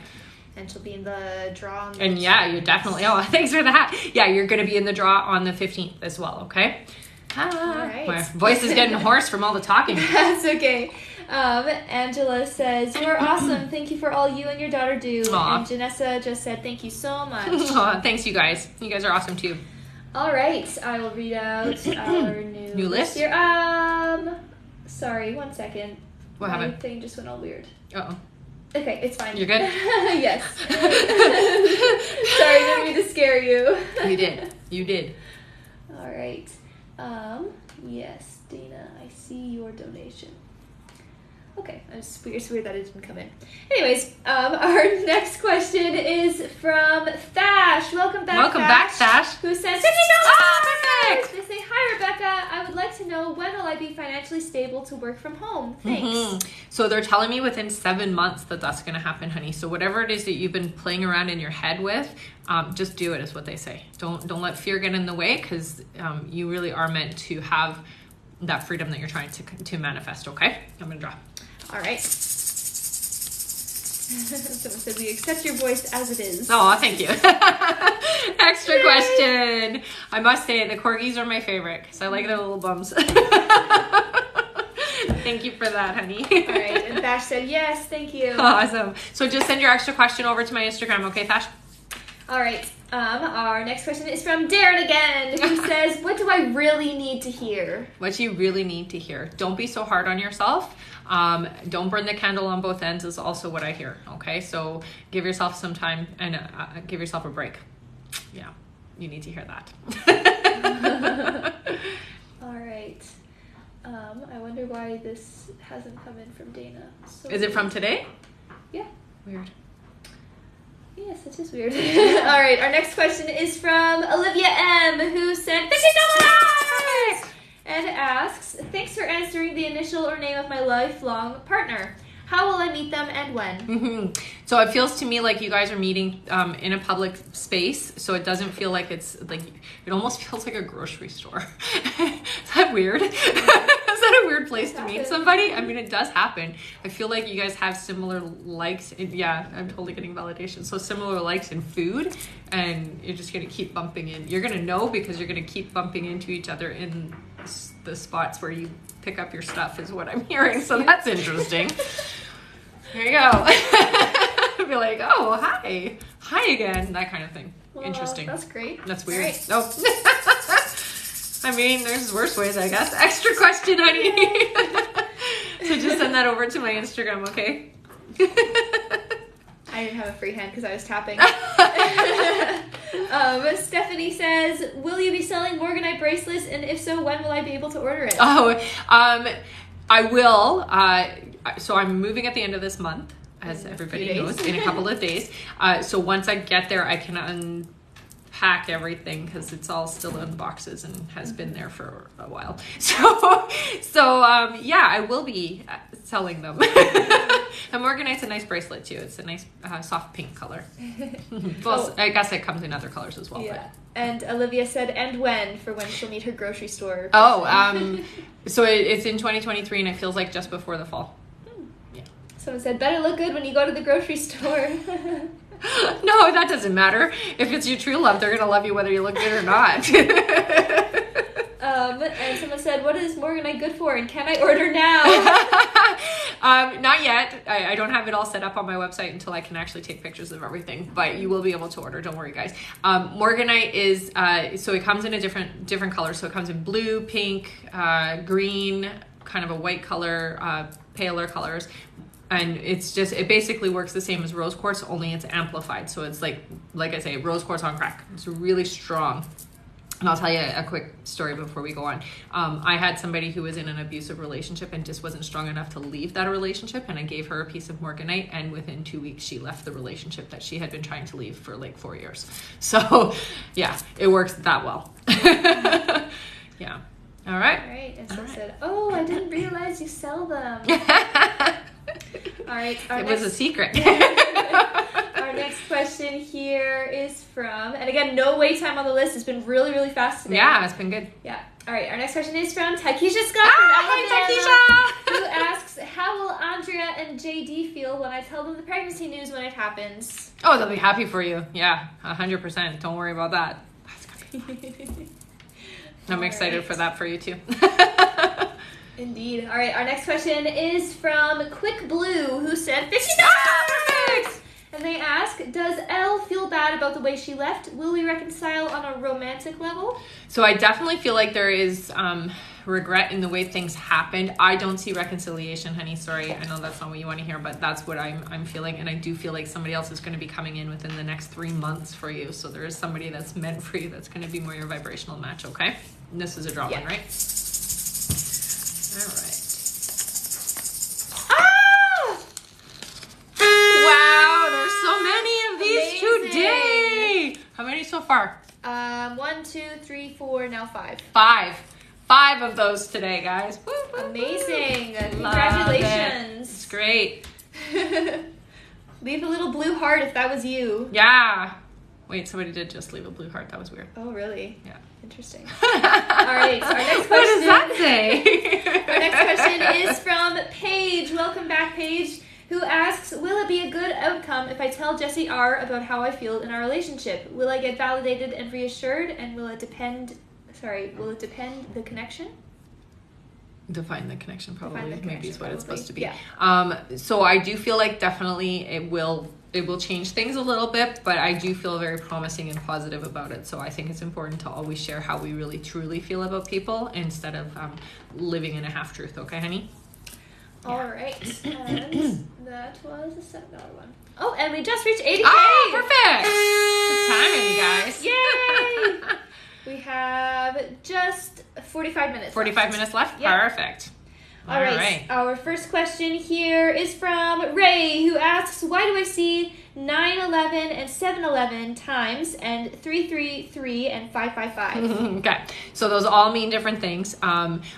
And she'll be in the draw on the And yeah, you definitely, thanks for that. Yeah, you're going to be in the draw on the 15th as well, okay? All right. My voice is getting hoarse from all the talking. That's okay. Angela says, you are awesome. Thank you for all you and your daughter do. Aww. And Janessa just said, thank you so much. Aw, thanks, you guys. You guys are awesome too. All right. I will read out our new list here. Sorry, 1 second. What My happened? thing just went all weird. Uh-oh. Okay, it's fine. You're good? Yes. Sorry, didn't mean to scare you. You did. All right. Yes, Dana, I see your donation. Okay, it's weird that it didn't come in. Anyways, our next question is from Thash. Welcome back, Thash. Who says $50. Perfect! They say, hi, Rebecca. I would like to know, when will I be financially stable to work from home? Thanks. So they're telling me within 7 months that that's going to happen, honey. So whatever it is that you've been playing around in your head with, just do it, is what they say. Don't let fear get in the way, because you really are meant to have that freedom that you're trying to manifest, okay? I'm going to draw. All right. Someone said, we accept your voice as it is. Oh, thank you. Extra question. I must say, the corgis are my favorite because I like their little bums. Thank you for that, honey. All right. And Thash said, yes, thank you. Awesome. So just send your extra question over to my Instagram, okay, Thash? All right. Our next question is from Darren again, who says, what do I really need to hear? What you really need to hear. Don't be so hard on yourself. Don't burn the candle on both ends is also what I hear. Okay, so give yourself some time and give yourself a break. Yeah, you need to hear that. All right. I wonder why this hasn't come in from Dana. So is it from today? Yeah. Weird. Yes, it's just weird. All right, our next question is from Olivia M, who sent $50 and asks, thanks for answering the initial or name of my lifelong partner. How will I meet them and when? So it feels to me like you guys are meeting in a public space, so it doesn't feel like it's like, it almost feels like a grocery store. Is that weird? Is that a weird place to meet somebody? I mean, it does happen. I feel like you guys have similar likes. Yeah, I'm totally getting validation. So similar likes in food, and you're just going to keep bumping in. You're going to know because you're going to keep bumping into each other in the spots where you pick up your stuff is what I'm hearing. So that's interesting. There you go. Be like, oh, hi. Hi again. That kind of thing. Well, interesting. That's great. That's weird. Right. Oh. I mean, there's worse ways, I guess. Extra question, honey. So just send that over to my Instagram, okay? I didn't have a free hand because I was tapping. Stephanie says, will you be selling Morganite bracelets? And if so, when will I be able to order it? Oh, I will. So I'm moving at the end of this month, as everybody knows, in a couple of days. So once I get there, I can unpack everything because it's all still in boxes and has been there for a while. So yeah, I will be selling them. And Morganite's a nice bracelet too. It's a nice soft pink color. Well, I guess it comes in other colors as well. Yeah. But. And Olivia said, and when, for when she'll meet her grocery store. Oh, so it's in 2023 and it feels like just before the fall. Yeah. Someone said, better look good when you go to the grocery store. No, that doesn't matter. If it's your true love, they're gonna love you whether you look good or not. And someone said, "What is Morganite good for? And can I order now?" Not yet. I don't have it all set up on my website until I can actually take pictures of everything, but you will be able to order. Don't worry, guys. Morganite is so it comes in a different colors. So it comes in blue, pink, green, kind of a white color, paler colors. And it basically works the same as rose quartz, only it's amplified. So it's like I say, rose quartz on crack. It's really strong. And I'll tell you a quick story before we go on. I had somebody who was in an abusive relationship and just wasn't strong enough to leave that relationship. And I gave her a piece of Morganite, and within 2 weeks, she left the relationship that she had been trying to leave for like 4 years. So yeah, it works that well. Yeah. All right. All right. And so said, "Oh, I didn't realize you sell them." All right. It was a secret. Our next question here is from, and again, no wait time on the list. It's been really, really fast today. Yeah, it's been good. Yeah. All right. Our next question is from Takesha Scott Hi, Takesha, who asks, "How will Andrea and JD feel when I tell them the pregnancy news when it happens?" Oh, they'll be happy for you. Yeah, 100%. Don't worry about that. I'm excited for that for you too. Indeed. All right. Our next question is from Quick Blue, who said $50. And they ask, "Does Elle feel bad about the way she left? Will we reconcile on a romantic level?" So I definitely feel like there is regret in the way things happened. I don't see reconciliation, honey. Sorry, I know that's not what you want to hear, but that's what I'm feeling. And I do feel like somebody else is going to be coming in within the next 3 months for you. So there is somebody that's meant for you that's going to be more your vibrational match, okay? And this is a draw one, right? All right. Wow, there's so many of these Amazing. today. How many so far? 1, 2, 3, 4, now 5. 5 of those today, guys. Woo, woo, Amazing. woo. Congratulations. It's great. Leave a little blue heart if that was you. Yeah. Wait, somebody did just leave a blue heart. That was weird. Oh, really? Yeah. Interesting. All right, so our next question. What does that say? Our next question is from Paige. Welcome back, Paige, who asks, "Will it be a good outcome if I tell Jesse R about how I feel in our relationship? Will I get validated and reassured, and will it depend the connection?" Define the connection, probably. Define the Maybe connection, is what it's supposed to be. Yeah. So I do feel like definitely it will change things a little bit, but I do feel very promising and positive about it. So I think it's important to always share how we really truly feel about people instead of living in a half truth. Okay, honey? All right, and that was a $7 one. Oh, and we just reached 80K. Oh, perfect! Good timing, you guys. Yay! We have just 45 minutes 45 minutes left? Yep. Perfect. All right. Our first question here is from Ray, who asks, "Why do I see 911 and 711 times and 333 and 555?" Okay, so those all mean different things.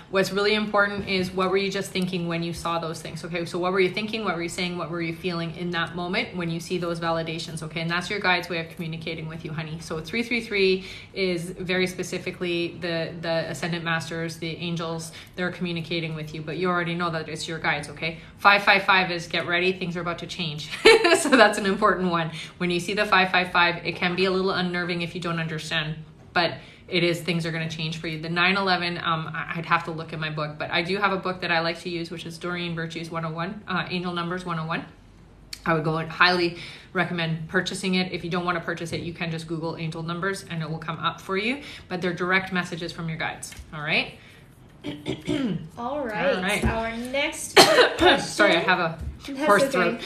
What's really important is what were you just thinking when you saw those things? Okay, so what were you thinking? What were you saying? What were you feeling in that moment when you see those validations? Okay, and that's your guide's way of communicating with you, honey. So 333 is very specifically the Ascendant Masters, the angels, they're communicating with you, but you already know that it's your guides, okay? 555 is get ready, things are about to change. So that's an important one. When you see the 555, it can be a little unnerving if you don't understand, but it is, things are going to change for you. The 911, I'd have to look in my book, but I do have a book that I like to use, which is Doreen Virtues 101, Angel Numbers 101. I would go and highly recommend purchasing it. If you don't want to purchase it, you can just Google angel numbers and it will come up for you, but they're direct messages from your guides. All right. All right. Our next Sorry, I have a hoarse throat.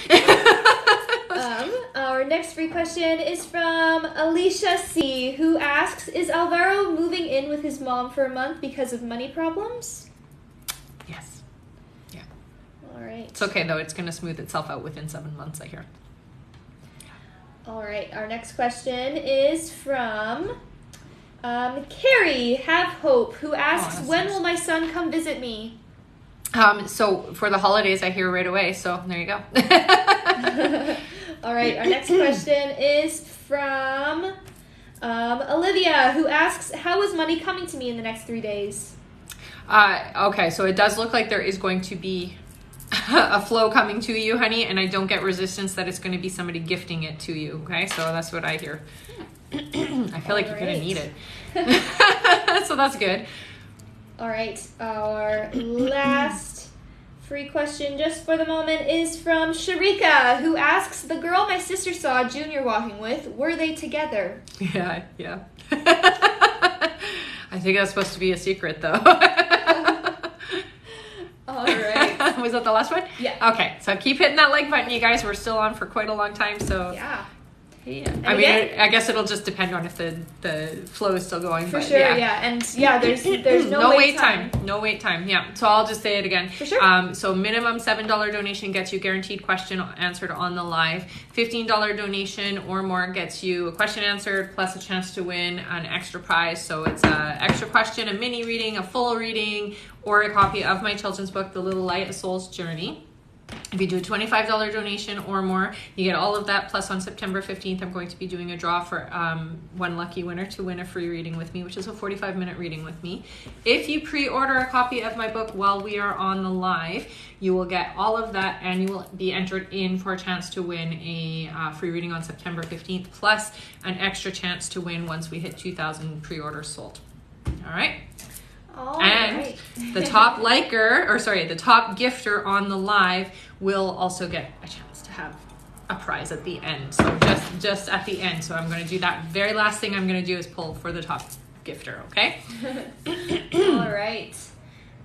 Our next free question is from Alicia C, who asks, "Is Alvaro moving in with his mom for a month because of money problems?" Yes. Yeah. All right. It's okay though. It's going to smooth itself out within 7 months, I hear. All right. Our next question is from Carrie Have Hope, who asks, "When will my son come visit me?" So for the holidays, I hear right away. So there you go. All right. Our next question is from Olivia, who asks, "How is money coming to me in the next 3 days?" Okay, so it does look like there is going to be a flow coming to you, honey, and I don't get resistance that it's going to be somebody gifting it to you. Okay, so that's what I hear. I feel like you're going to need it. So that's good. All right, our last free question just for the moment is from Sharika, who asks, the girl my sister saw Junior walking with, were they together? Yeah. I think that's supposed to be a secret, though. All right. Was that the last one? Yeah. Okay, so keep hitting that like button, you guys. We're still on for quite a long time, so Yeah. I mean, I guess it'll just depend on if the flow is still going. For sure, yeah. And yeah, there's no wait time. No wait time, yeah. So I'll just say it again. For sure. So minimum $7 donation gets you guaranteed question answered on the live. $15 donation or more gets you a question answered plus a chance to win an extra prize. So it's a extra question, a mini reading, a full reading, or a copy of my children's book, The Little Light, A Soul's Journey. If you do a $25 donation or more, you get all of that. Plus on September 15th, I'm going to be doing a draw for one lucky winner to win a free reading with me, which is a 45-minute reading with me. If you pre-order a copy of my book while we are on the live, you will get all of that and you will be entered in for a chance to win a free reading on September 15th, plus an extra chance to win once we hit 2,000 pre-orders sold. All right? And the top the top gifter on the live will also get a chance to have a prize at the end. So just at the end. So I'm going to do that. Very last thing I'm going to do is pull for the top gifter, okay? All right.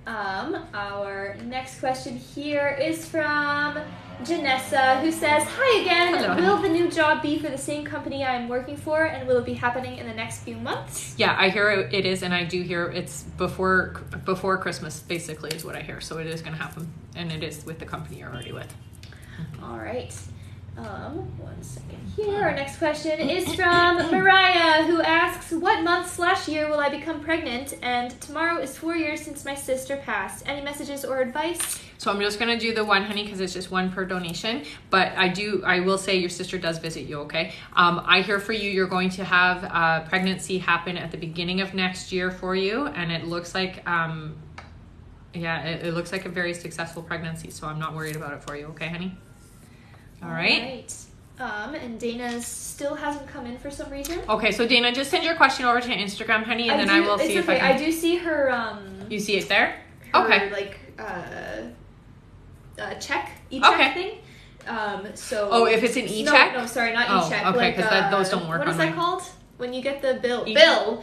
Our next question here is from Janessa, who says, hi again. Hello. Will the new job be for the same company I'm working for, and will it be happening in the next few months? Yeah, I hear it is, and I do hear it's before Christmas, basically, is what I hear. So it is going to happen, and it is with the company you're already with. All right. 1 second here. Our next question is from Mariah, who asks, what month/year will I become pregnant? And tomorrow is 4 years since my sister passed. Any messages or advice? So I'm just going to do the one, honey, because it's just one per donation. But I will say your sister does visit you, okay? I hear for you, you're going to have a pregnancy happen at the beginning of next year for you. And it looks like, it looks like a very successful pregnancy. So I'm not worried about it for you, okay, honey? All right. And Dana still hasn't come in for some reason. Okay, so Dana, just send your question over to Instagram, honey, and I will see if I can. I do see her. You see it there? Her, okay. Check e-check thing. So. Oh, if it's an e-check? No, sorry, not e-check. Okay, because those don't work. What is that called? When you get the bill, e-bill,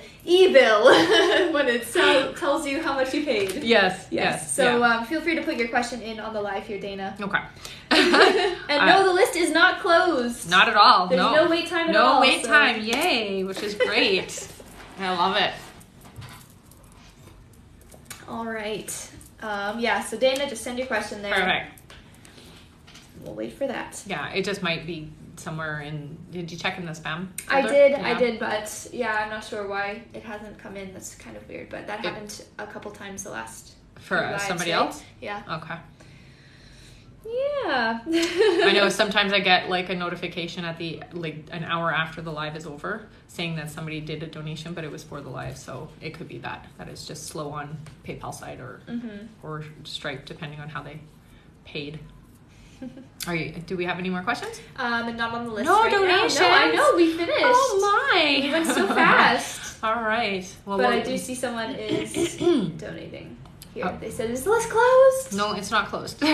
when it tells you how much you paid. Yes. So feel free to put your question in on the live here, Dana. Okay. And no, the list is not closed. Not at all. There's no wait time at all. No wait time. Yay, which is great. I love it. All right. So Dana, just send your question there. Perfect. We'll wait for that. Yeah, it just might be somewhere in. Did you check in the spam folder? I did, but I'm not sure why it hasn't come in. That's kind of weird, but that happened a couple times the last. For somebody else? Yeah. Okay. Yeah. I know sometimes I get like a notification at an hour after the live is over saying that somebody did a donation, but it was for the live, so it could be that it's just slow on PayPal side or Stripe, depending on how they paid. Do we have any more questions? And not on the list. No right donations. Now. No, I know we finished. Oh my! We went so fast. All right. Well, but I do see someone is donating. Here, they said, is the list closed? No, it's not closed. All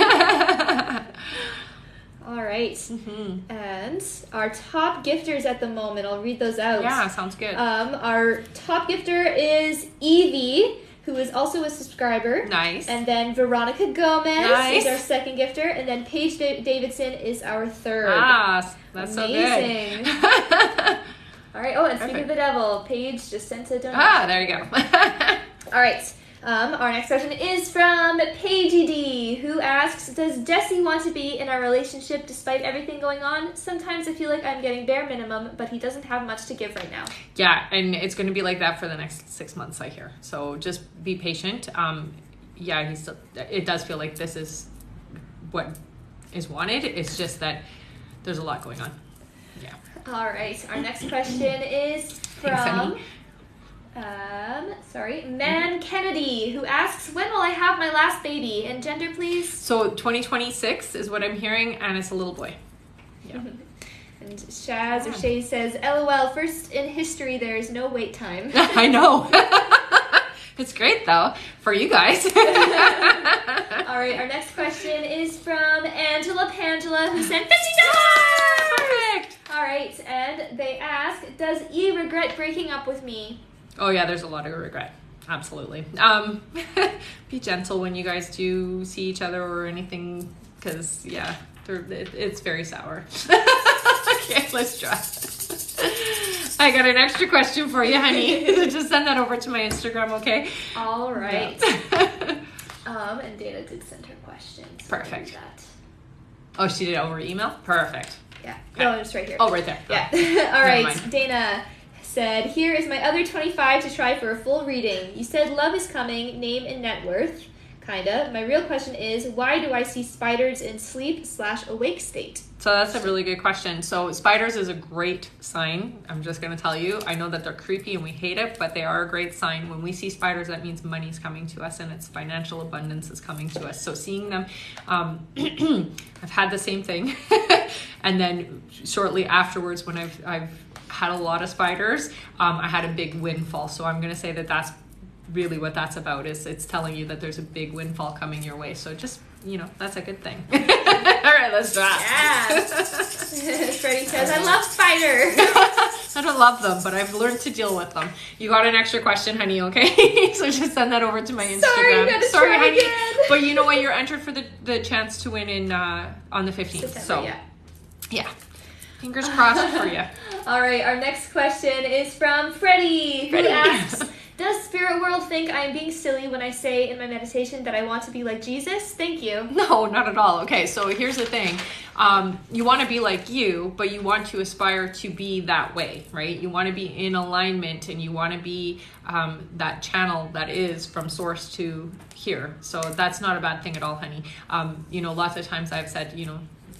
right. Mm-hmm. And our top gifters at the moment, I'll read those out. Yeah, sounds good. Our top gifter is Evie, who is also a subscriber. Nice. And then Veronica Gomez is our second gifter. And then Paige Davidson is our third. Ah, that's amazing. So good. All right. Oh, and speaking of the devil, Paige just sent a donation. Ah, there you go. All right. Our next question is from Paigey D, who asks, does Jesse want to be in our relationship despite everything going on? Sometimes I feel like I'm getting bare minimum, but he doesn't have much to give right now. Yeah, and it's going to be like that for the next 6 months, I hear. So just be patient. It does feel like this is what is wanted. It's just that there's a lot going on. Yeah. All right. Our next question is from Man Kennedy, who asks, when will I have my last baby? And gender, please? So 2026 is what I'm hearing, and it's a little boy. Yeah. And Shaz or Shay says, LOL, first in history there is no wait time. I know. It's great, though, for you guys. All right, our next question is from Angela Pangela, who sent $50. Perfect. All right, and they ask, does E regret breaking up with me? Oh, yeah, there's a lot of regret. Absolutely. Be gentle when you guys do see each other or anything, because, yeah, it's very sour. Okay, let's try. I got an extra question for you, honey. So just send that over to my Instagram, okay? All right. Yeah. And Dana did send her questions. Perfect. Oh, she did it over email? Perfect. Yeah. Okay. No, it's right here. Oh, right there. Yeah. Oh. All right. Dana said, here is my other 25 to try for a full reading. You said love is coming, name and net worth. Kinda. My real question is, why do I see spiders in sleep/awake state? So that's a really good question. So spiders is a great sign. I'm just going to tell you. I know that they're creepy and we hate it, but they are a great sign. When we see spiders, that means money's coming to us and it's financial abundance is coming to us. So seeing them, I've had the same thing. And then shortly afterwards, when I've had a lot of spiders, I had a big windfall. So I'm going to say that that's really what that's about. Is it's telling you that there's a big windfall coming your way. So just, that's a good thing. All right, let's try. Yeah. Freddie says, I love spiders. I don't love them, but I've learned to deal with them. You got an extra question, honey, okay? So just send that over to my Instagram. Sorry, honey. again. But you know what? You're entered for the chance to win in on the 15th. September, so, yeah. Fingers crossed for you. All right, our next question is from Freddie, who asks, does Spirit World think I am being silly when I say in my meditation that I want to be like Jesus? Thank you. No, not at all. Okay, so here's the thing. You want to be like you, but you want to aspire to be that way, right? You want to be in alignment and you want to be that channel that is from source to here. So that's not a bad thing at all, honey. Lots of times I've said,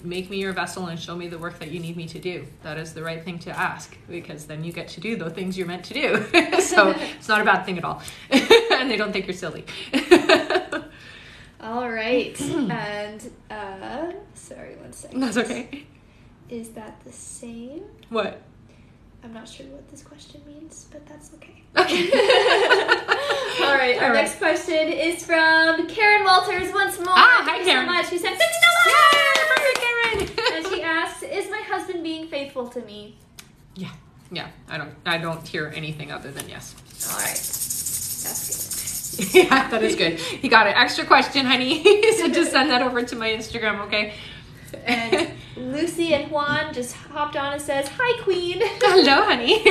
make me your vessel and show me the work that you need me to do. That is the right thing to ask, because then you get to do the things you're meant to do. So it's not a bad thing at all. And they don't think you're silly. All right. And, sorry, one second. That's okay. Is that the same? What? I'm not sure what this question means, but that's okay. Okay. All right, our next question is from Karen Walters once more. Hi, Karen. So much. She sent $50. Yay! Perfect, Karen. And she asks, is my husband being faithful to me? Yeah. I don't hear anything other than yes. All right. That's good. Yeah, that is good. You got an extra question, honey. So just send that over to my Instagram, okay? And Lucy and Juan just hopped on and says, hi, Queen. Hello, honey.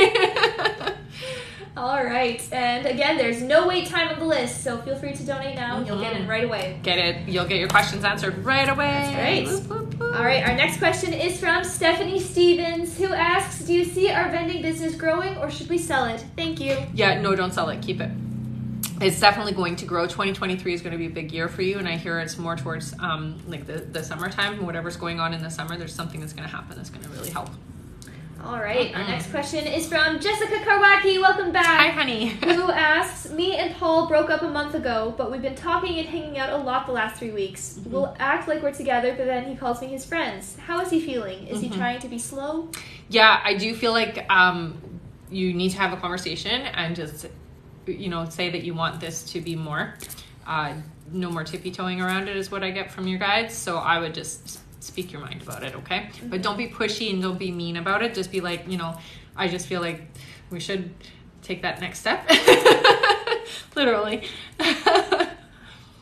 All right. And again, there's no wait time on the list, so feel free to donate now and you'll get it right away. You'll get your questions answered right away. That's right. All right, our next question is from Stephanie Stevens, who asks, do you see our vending business growing or should we sell it? Thank you. Yeah, no, don't sell it. Keep it. It's definitely going to grow. 2023 is going to be a big year for you, and I hear it's more towards like the summertime. Whatever's going on in the summer, there's something that's going to happen that's going to really help. All right, our next question is from Jessica Karwacki. Welcome back. Hi, honey. Who asks, me and Paul broke up a month ago, but we've been talking and hanging out a lot the last 3 weeks. We'll act like we're together, but then he calls me his friends. How is he feeling? Is he trying to be slow? Yeah, I do feel like you need to have a conversation and just, say that you want this to be more. No more tippy-toeing around it is what I get from your guides. So I would just speak your mind about it, okay? But don't be pushy and don't be mean about it. Just be like, I just feel like we should take that next step. Literally.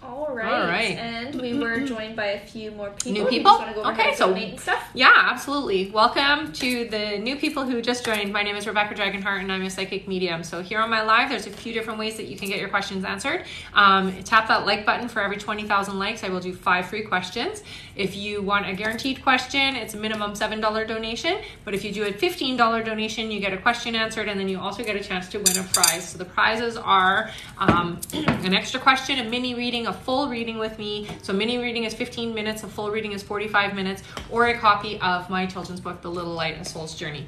All right. And we were joined by a few more people. New people? You just want to go over how to donate and stuff? Yeah, absolutely. Welcome to the new people who just joined. My name is Rebecca Dragonheart and I'm a psychic medium. So here on my live, there's a few different ways that you can get your questions answered. Tap that like button. For every 20,000 likes, I will do 5 free questions. If you want a guaranteed question, it's a minimum $7 donation. But if you do a $15 donation, you get a question answered and then you also get a chance to win a prize. So the prizes are an extra question, a mini reading, a full reading with me. So mini reading is 15 minutes, a full reading is 45 minutes, or a copy of my children's book, The Little Light, A Soul's Journey.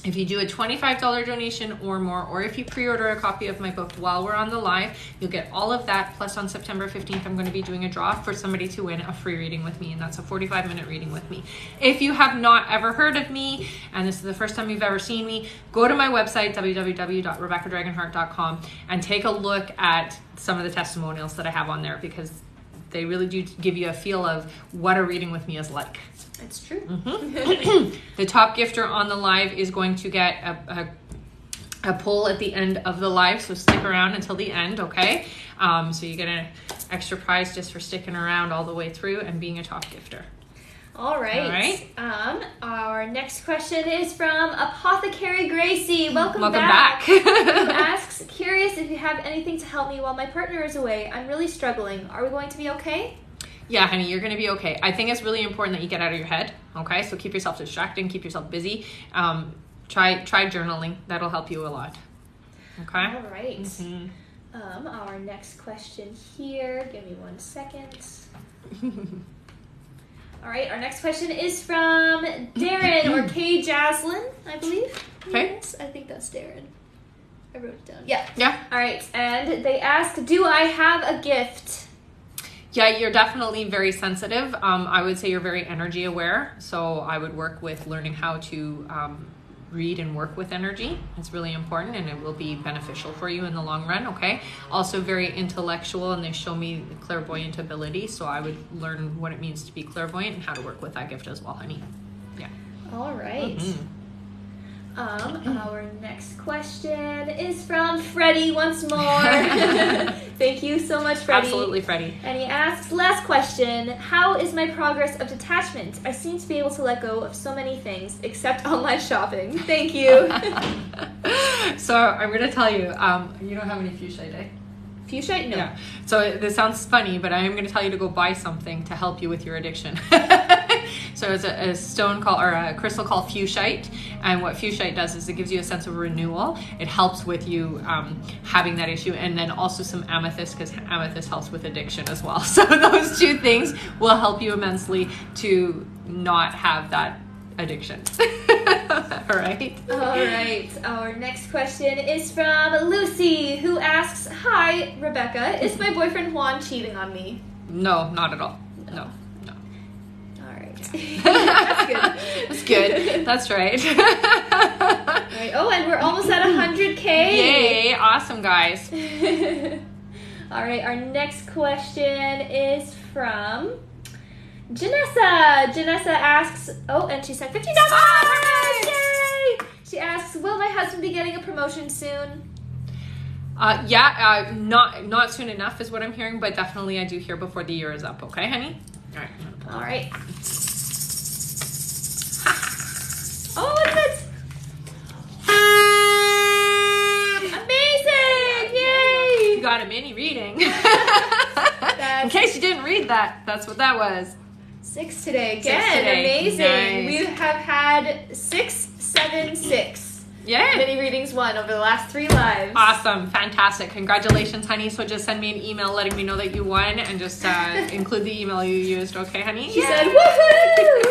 If you do a $25 donation or more, or if you pre-order a copy of my book while we're on the live, you'll get all of that. Plus on September 15th, I'm going to be doing a draw for somebody to win a free reading with me, and that's a 45-minute reading with me. If you have not ever heard of me, and this is the first time you've ever seen me, go to my website, www.rebeccadragonheart.com, and take a look at some of the testimonials that I have on there, because they really do give you a feel of what a reading with me is like. It's true. The top gifter on the live is going to get a poll at the end of the live, so stick around until the end, okay? So you get an extra prize just for sticking around all the way through and being a top gifter. All right. Our next question is from Apothecary Gracie. Welcome back. Who asks, curious if you have anything to help me while my partner is away. I'm really struggling. Are we going to be okay? Yeah, honey, you're going to be okay. I think it's really important that you get out of your head, okay? So keep yourself distracted and keep yourself busy. Try journaling. That'll help you a lot. Okay? All right. Our next question here. Give me 1 second. All right, our next question is from Darren, or K. Jaslyn, I believe. Okay. Yes, I think that's Darren. I wrote it down. Yeah. Yeah. All right, and they ask, do I have a gift? Yeah, you're definitely very sensitive. I would say you're very energy aware. So I would work with learning how to read and work with energy. It's really important, and it will be beneficial for you in the long run, okay? Also very intellectual, and they show me clairvoyant ability. So I would learn what it means to be clairvoyant and how to work with that gift as well, honey. Yeah. All right. Our next question is from Freddie once more. Thank you so much, Freddie. Absolutely, Freddie. And he asks, last question, how is my progress of detachment? I seem to be able to let go of so many things, except online shopping. Thank you. So I'm going to tell you, you don't have any fuchsia, eh? Fuchsia? No. Yeah. So this sounds funny, but I am going to tell you to go buy something to help you with your addiction. So it's a stone called, or a crystal called fuchsite, and what fuchsite does is it gives you a sense of renewal. It helps with you having that issue, and then also some amethyst, because amethyst helps with addiction as well. So those two things will help you immensely to not have that addiction. All right. Our next question is from Lucy, who asks, hi, Rebecca, is my boyfriend Juan cheating on me? No, not at all. No. All right. That's good. That's good. That's right. All right. Oh, and we're almost at 100K. Yay. Awesome, guys. All right. Our next question is from Janessa. Janessa asks, and she sent $15. Yay! She asks, will my husband be getting a promotion soon? Not soon enough is what I'm hearing, but definitely I do hear before the year is up. Okay, honey? All right. Oh, what is it? Amazing! Yay! You got a mini reading. In case you didn't read that, that's what that was. 6 today. Again, amazing. Nice. We have had 6, 7, 6. Yeah. Mini readings 1 over the last 3 lives. Awesome. Fantastic. Congratulations, honey. So just send me an email letting me know that you won, and just include the email you used. Okay, honey? She said, woohoo!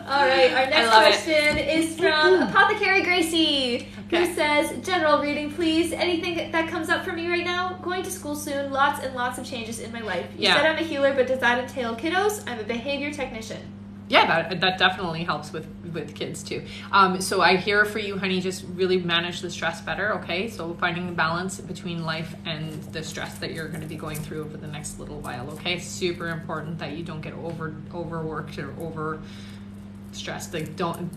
All right. Our next question is from Apothecary Gracie, who says, general reading, please. Anything that comes up for me right now? Going to school soon. Lots and lots of changes in my life. You said I'm a healer, but does that entail kiddos? I'm a behavior technician. Yeah, that definitely helps with kids too. So I hear for you, honey, just really manage the stress better, okay? So finding the balance between life and the stress that you're going to be going through over the next little while, okay? Super important that you don't get overworked or over stressed.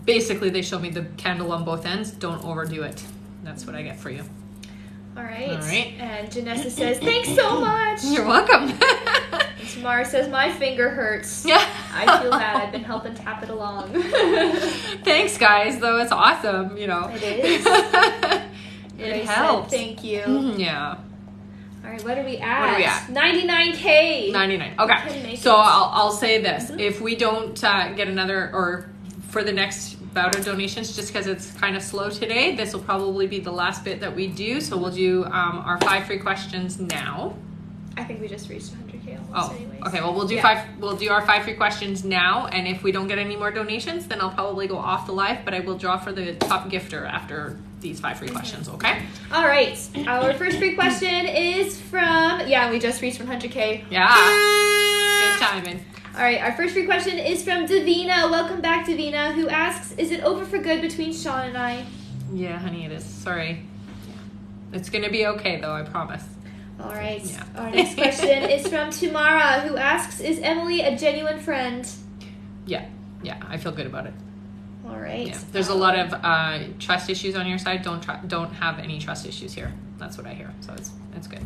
Basically they show me the candle on both ends. Don't overdo it. That's what I get for you. All right. And Janessa says, thanks so much. You're welcome. And Tamara says, my finger hurts. Yeah. I feel bad. I've been helping tap it along. Thanks, guys, though. It's awesome, It is. It helps. Thank you. Yeah. All right, what are we at? 99K. 99. Okay. So I'll say this. If we don't get another, or for the next bout of donations, just because it's kind of slow today, this will probably be the last bit that we do. So we'll do our 5 free questions now. I think we just reached 100K almost anyways. Okay. Well, we'll do We'll do our 5 free questions now, and if we don't get any more donations, then I'll probably go off the live. But I will draw for the top gifter after these 5 free questions. Okay. All right. Our first free question is from. Yeah, we just reached 100K. Yeah. Good timing. All right. Our first free question is from Davina. Welcome back, Davina, who asks, "Is it over for good between Sean and I?" Yeah, honey, it is. Sorry. It's gonna be okay, though. I promise. All right. Yeah. Our next question is from Tamara, who asks, "Is Emily a genuine friend?" Yeah. I feel good about it. All right. Yeah. There's a lot of trust issues on your side. Don't have any trust issues here. That's what I hear. So it's good.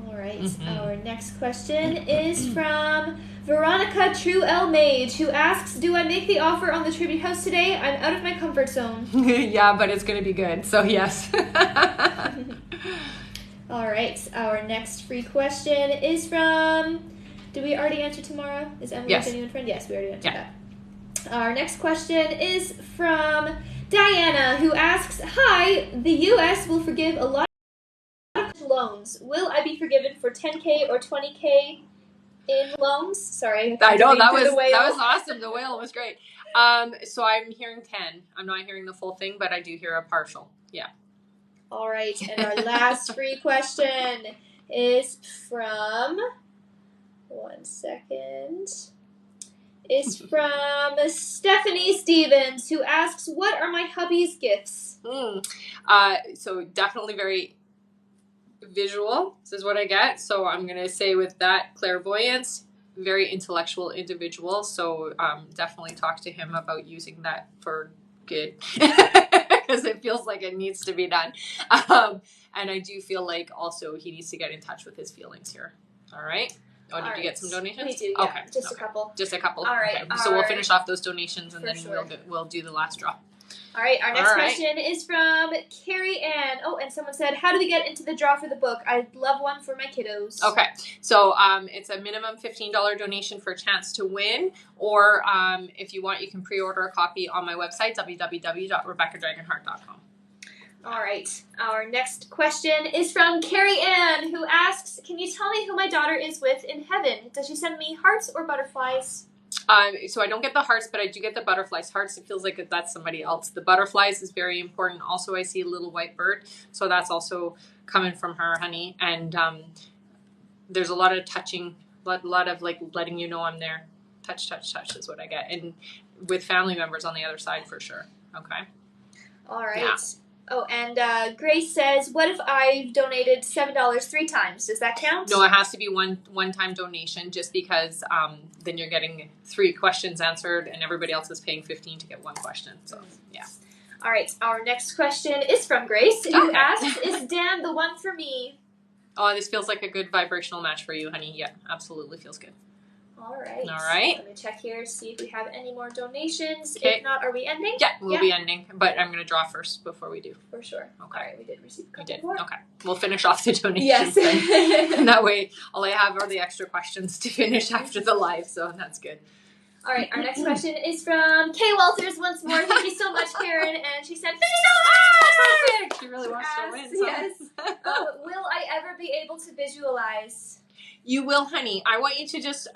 All right. Our next question is from Veronica True L Mage, who asks, "Do I make the offer on the tribute house today? I'm out of my comfort zone." Yeah, but it's gonna be good. So yes. All right. Our next free question is from. Did we already answer Tamara? Is Emily a genuine friend? Yes, we already answered that. Our next question is from Diana, who asks, "Hi, the U.S. will forgive a lot of loans. Will I be forgiven for 10K or 20K in loans?" Sorry, I know that was awesome. The whale was great. So I'm hearing 10. I'm not hearing the full thing, but I do hear a partial. Yeah. All right, and our last free question is from. One second. Is from Stephanie Stevens, who asks, "What are my hubby's gifts?" So definitely very visual. This is what I get. So I'm going to say with that, clairvoyance, very intellectual individual. So definitely talk to him about using that for good because it feels like it needs to be done. And I do feel like also he needs to get in touch with his feelings here. All right. Oh, did you get some donations? We do, yeah. Okay. Just a couple. Just a couple. All right. Okay. So we'll finish off those donations and then sure. we'll do the last draw. All right. Our next question is from Carrie Ann. Oh, and someone said, "How do we get into the draw for the book? I'd love one for my kiddos." Okay. So it's a minimum $15 donation for a chance to win. Or if you want, you can pre-order a copy on my website, www.rebeccadragonheart.com. All right. Our next question is from Carrie Ann, who asks, "Can you tell me who my daughter is with in heaven? Does she send me hearts or butterflies?" So I don't get the hearts, but I do get the butterflies. Hearts, it feels like that's somebody else. The butterflies is very important. Also, I see a little white bird. So that's also coming from her, honey. And there's a lot of touching, a lot of like letting you know I'm there. Touch is what I get. And with family members on the other side for sure. Okay. All right. Yeah. Oh, and Grace says, "What if I've donated $7 3 times? Does that count?" No, it has to be one-time donation just because then you're getting 3 questions answered and everybody else is paying $15 to get 1 question. So, yeah. All right. Our next question is from Grace, who asks, "Is Dan the one for me?" Oh, this feels like a good vibrational match for you, honey. Yeah, absolutely feels good. All right. All right. Let me check here to see if we have any more donations. Okay. If not, are we ending? Yeah, we'll be ending. But I'm going to draw first before we do. For sure. Okay. All right, we did receive a couple. We did. More. Okay. We'll finish off the donations. Yes. Then. And that way, all I have are the extra questions to finish after the live. So that's good. All right. Our next question is from Kay Walters once more. Thank you so much, Karen. And she said, Perfect. She really wants to win. So. Yes. Will I ever be able to visualize? You will, honey. I want you to just...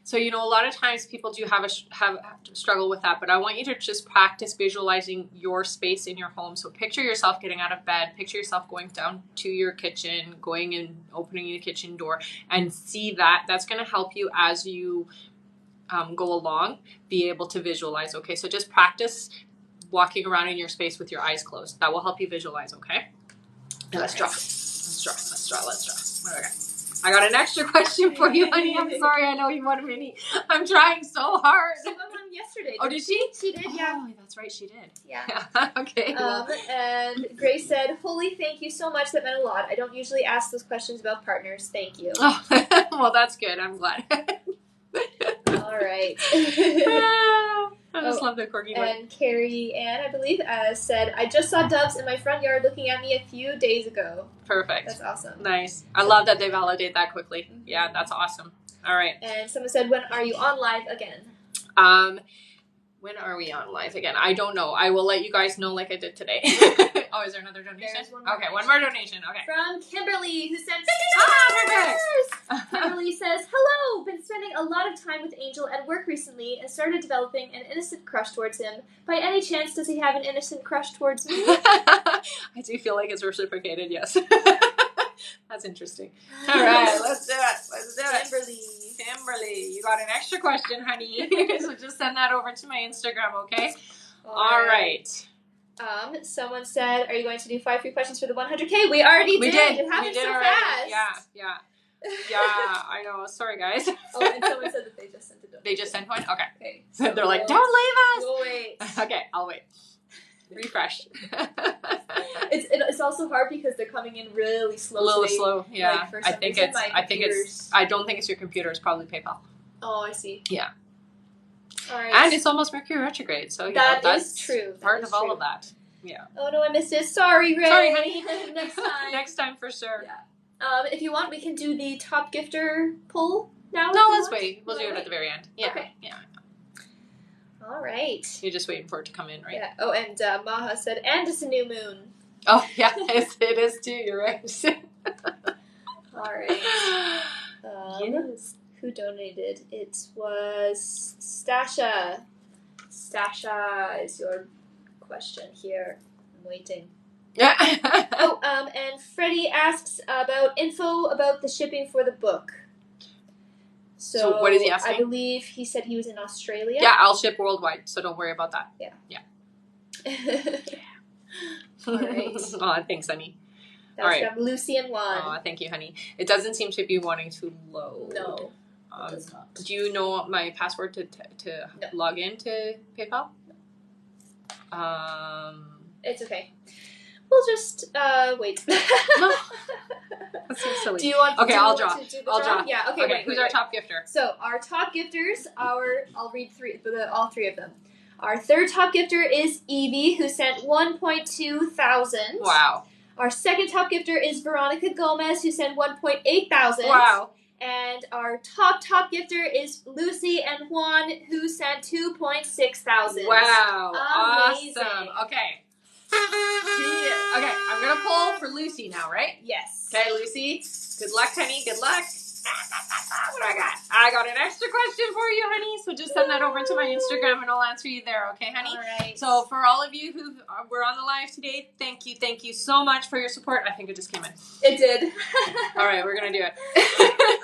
So, a lot of times people do have struggle with that, but I want you to just practice visualizing your space in your home. So picture yourself getting out of bed, picture yourself going down to your kitchen, going and opening the kitchen door, and see that. That's going to help you as you go along, be able to visualize, okay? So just practice walking around in your space with your eyes closed. That will help you visualize, okay? And let's draw. Let's draw. What do I got? I got an extra question for you, honey. I'm sorry. I know you want a mini. I'm trying so hard. She won one yesterday. Oh, did she? She did, yeah. Oh, that's right. She did. Yeah. Okay. And Grace said, "Holy, thank you so much. That meant a lot. I don't usually ask those questions about partners. Thank you." Oh, well, that's good. I'm glad. All right. I just love the corgi. And Carrie Ann, I believe, said, "I just saw doves in my front yard looking at me a few days ago." Perfect. That's awesome. Nice. I love that they validate that quickly. Mm-hmm. Yeah, that's awesome. All right. And someone said, "When are you on live again?" When are we on live again? I don't know. I will let you guys know like I did today. Oh, is there another donation? There's one more Okay, one more donation. Okay. From Kimberly, who sent perfect. Kimberly says, hello! Been spending a lot of time with Angel at work recently and started developing an innocent crush towards him. By any chance, does he have an innocent crush towards me? I do feel like it's reciprocated, yes. That's interesting. All right, let's do it. Let's do it. Kimberly, you got an extra question, honey. So just send that over to my Instagram, okay? All right. Someone said, are you going to do 5 free questions for the 100K? We already did. It happened so already. fast. Yeah, I know. Sorry, guys. Oh, and someone said that they just sent it. They just sent one? Okay. So they're like, don't leave us. We'll wait. Okay, I'll wait. Refresh. It's also hard because they're coming in really slow. A little slow, yeah. Like, I don't think it's your computer. It's probably PayPal. Oh, I see. Yeah. All right. And it's almost Mercury retrograde, so that's true. Part of all of that. Yeah. Oh no, I missed it. Sorry, Ray. Sorry, honey. Next time. Next time for sure. Yeah. If you want, we can do the top gifter poll now. No, let's wait. We'll do it at the very end. Yeah. Okay. Yeah. All right. You're just waiting for it to come in, right? Yeah. Oh, and Maha said, and it's a new moon. Oh, yeah. It is too. You're right. All right. Yes. Who donated? It was Stasha. Stasha is your question here. I'm waiting. Oh, and Freddie asks about info about the shipping for the book. So what is he asking? I believe he said he was in Australia. Yeah, I'll ship worldwide, so don't worry about that. Yeah. All right. Oh, thanks, honey. That was from Lucy and Juan. Oh, thank you, honey. It doesn't seem to be wanting to load. No, it does not. Do you know my password to No. log into PayPal? It's okay. We'll just wait. No. That seems silly. Do you want? Okay, I'll draw. To do the I'll draw? draw. Yeah. Okay. Okay. Wait, Who's our top gifter? So our top gifters are. I'll read all three of them. Our third top gifter is Evie, who sent 1.2 thousand. Wow. Our second top gifter is Veronica Gomez, who sent 1.8 thousand. Wow. And our top gifter is Lucy and Juan, who sent 2.6 thousand. Wow. Amazing. Awesome. Okay. Okay, I'm gonna pull for Lucy now, right? Yes. Okay, Lucy. Good luck, honey. Good luck. What do I got? I got an extra question for you, honey. So just send that over to my Instagram and I'll answer you there, okay, honey? All right. So for all of you who were on the live today, thank you so much for your support. I think it just came in. It did. All right, we're gonna do it.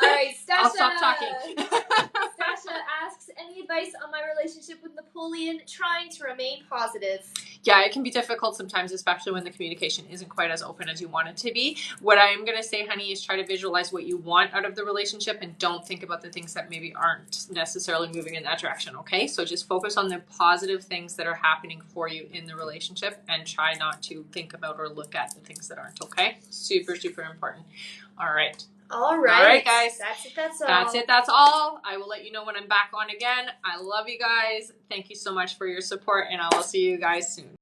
All right, Stasha. I'll stop talking. Stasha asks, any advice on my relationship with Napoleon trying to remain positive? Yeah, it can be difficult sometimes, especially when the communication isn't quite as open as you want it to be. What I'm going to say, honey, is try to visualize what you want out of the relationship and don't think about the things that maybe aren't necessarily moving in that direction, okay? So just focus on the positive things that are happening for you in the relationship and try not to think about or look at the things that aren't, okay? Super, super important. All right. All right. All right, guys. That's it. That's all. That's it. That's all. I will let you know when I'm back on again. I love you guys. Thank you so much for your support, and I will see you guys soon.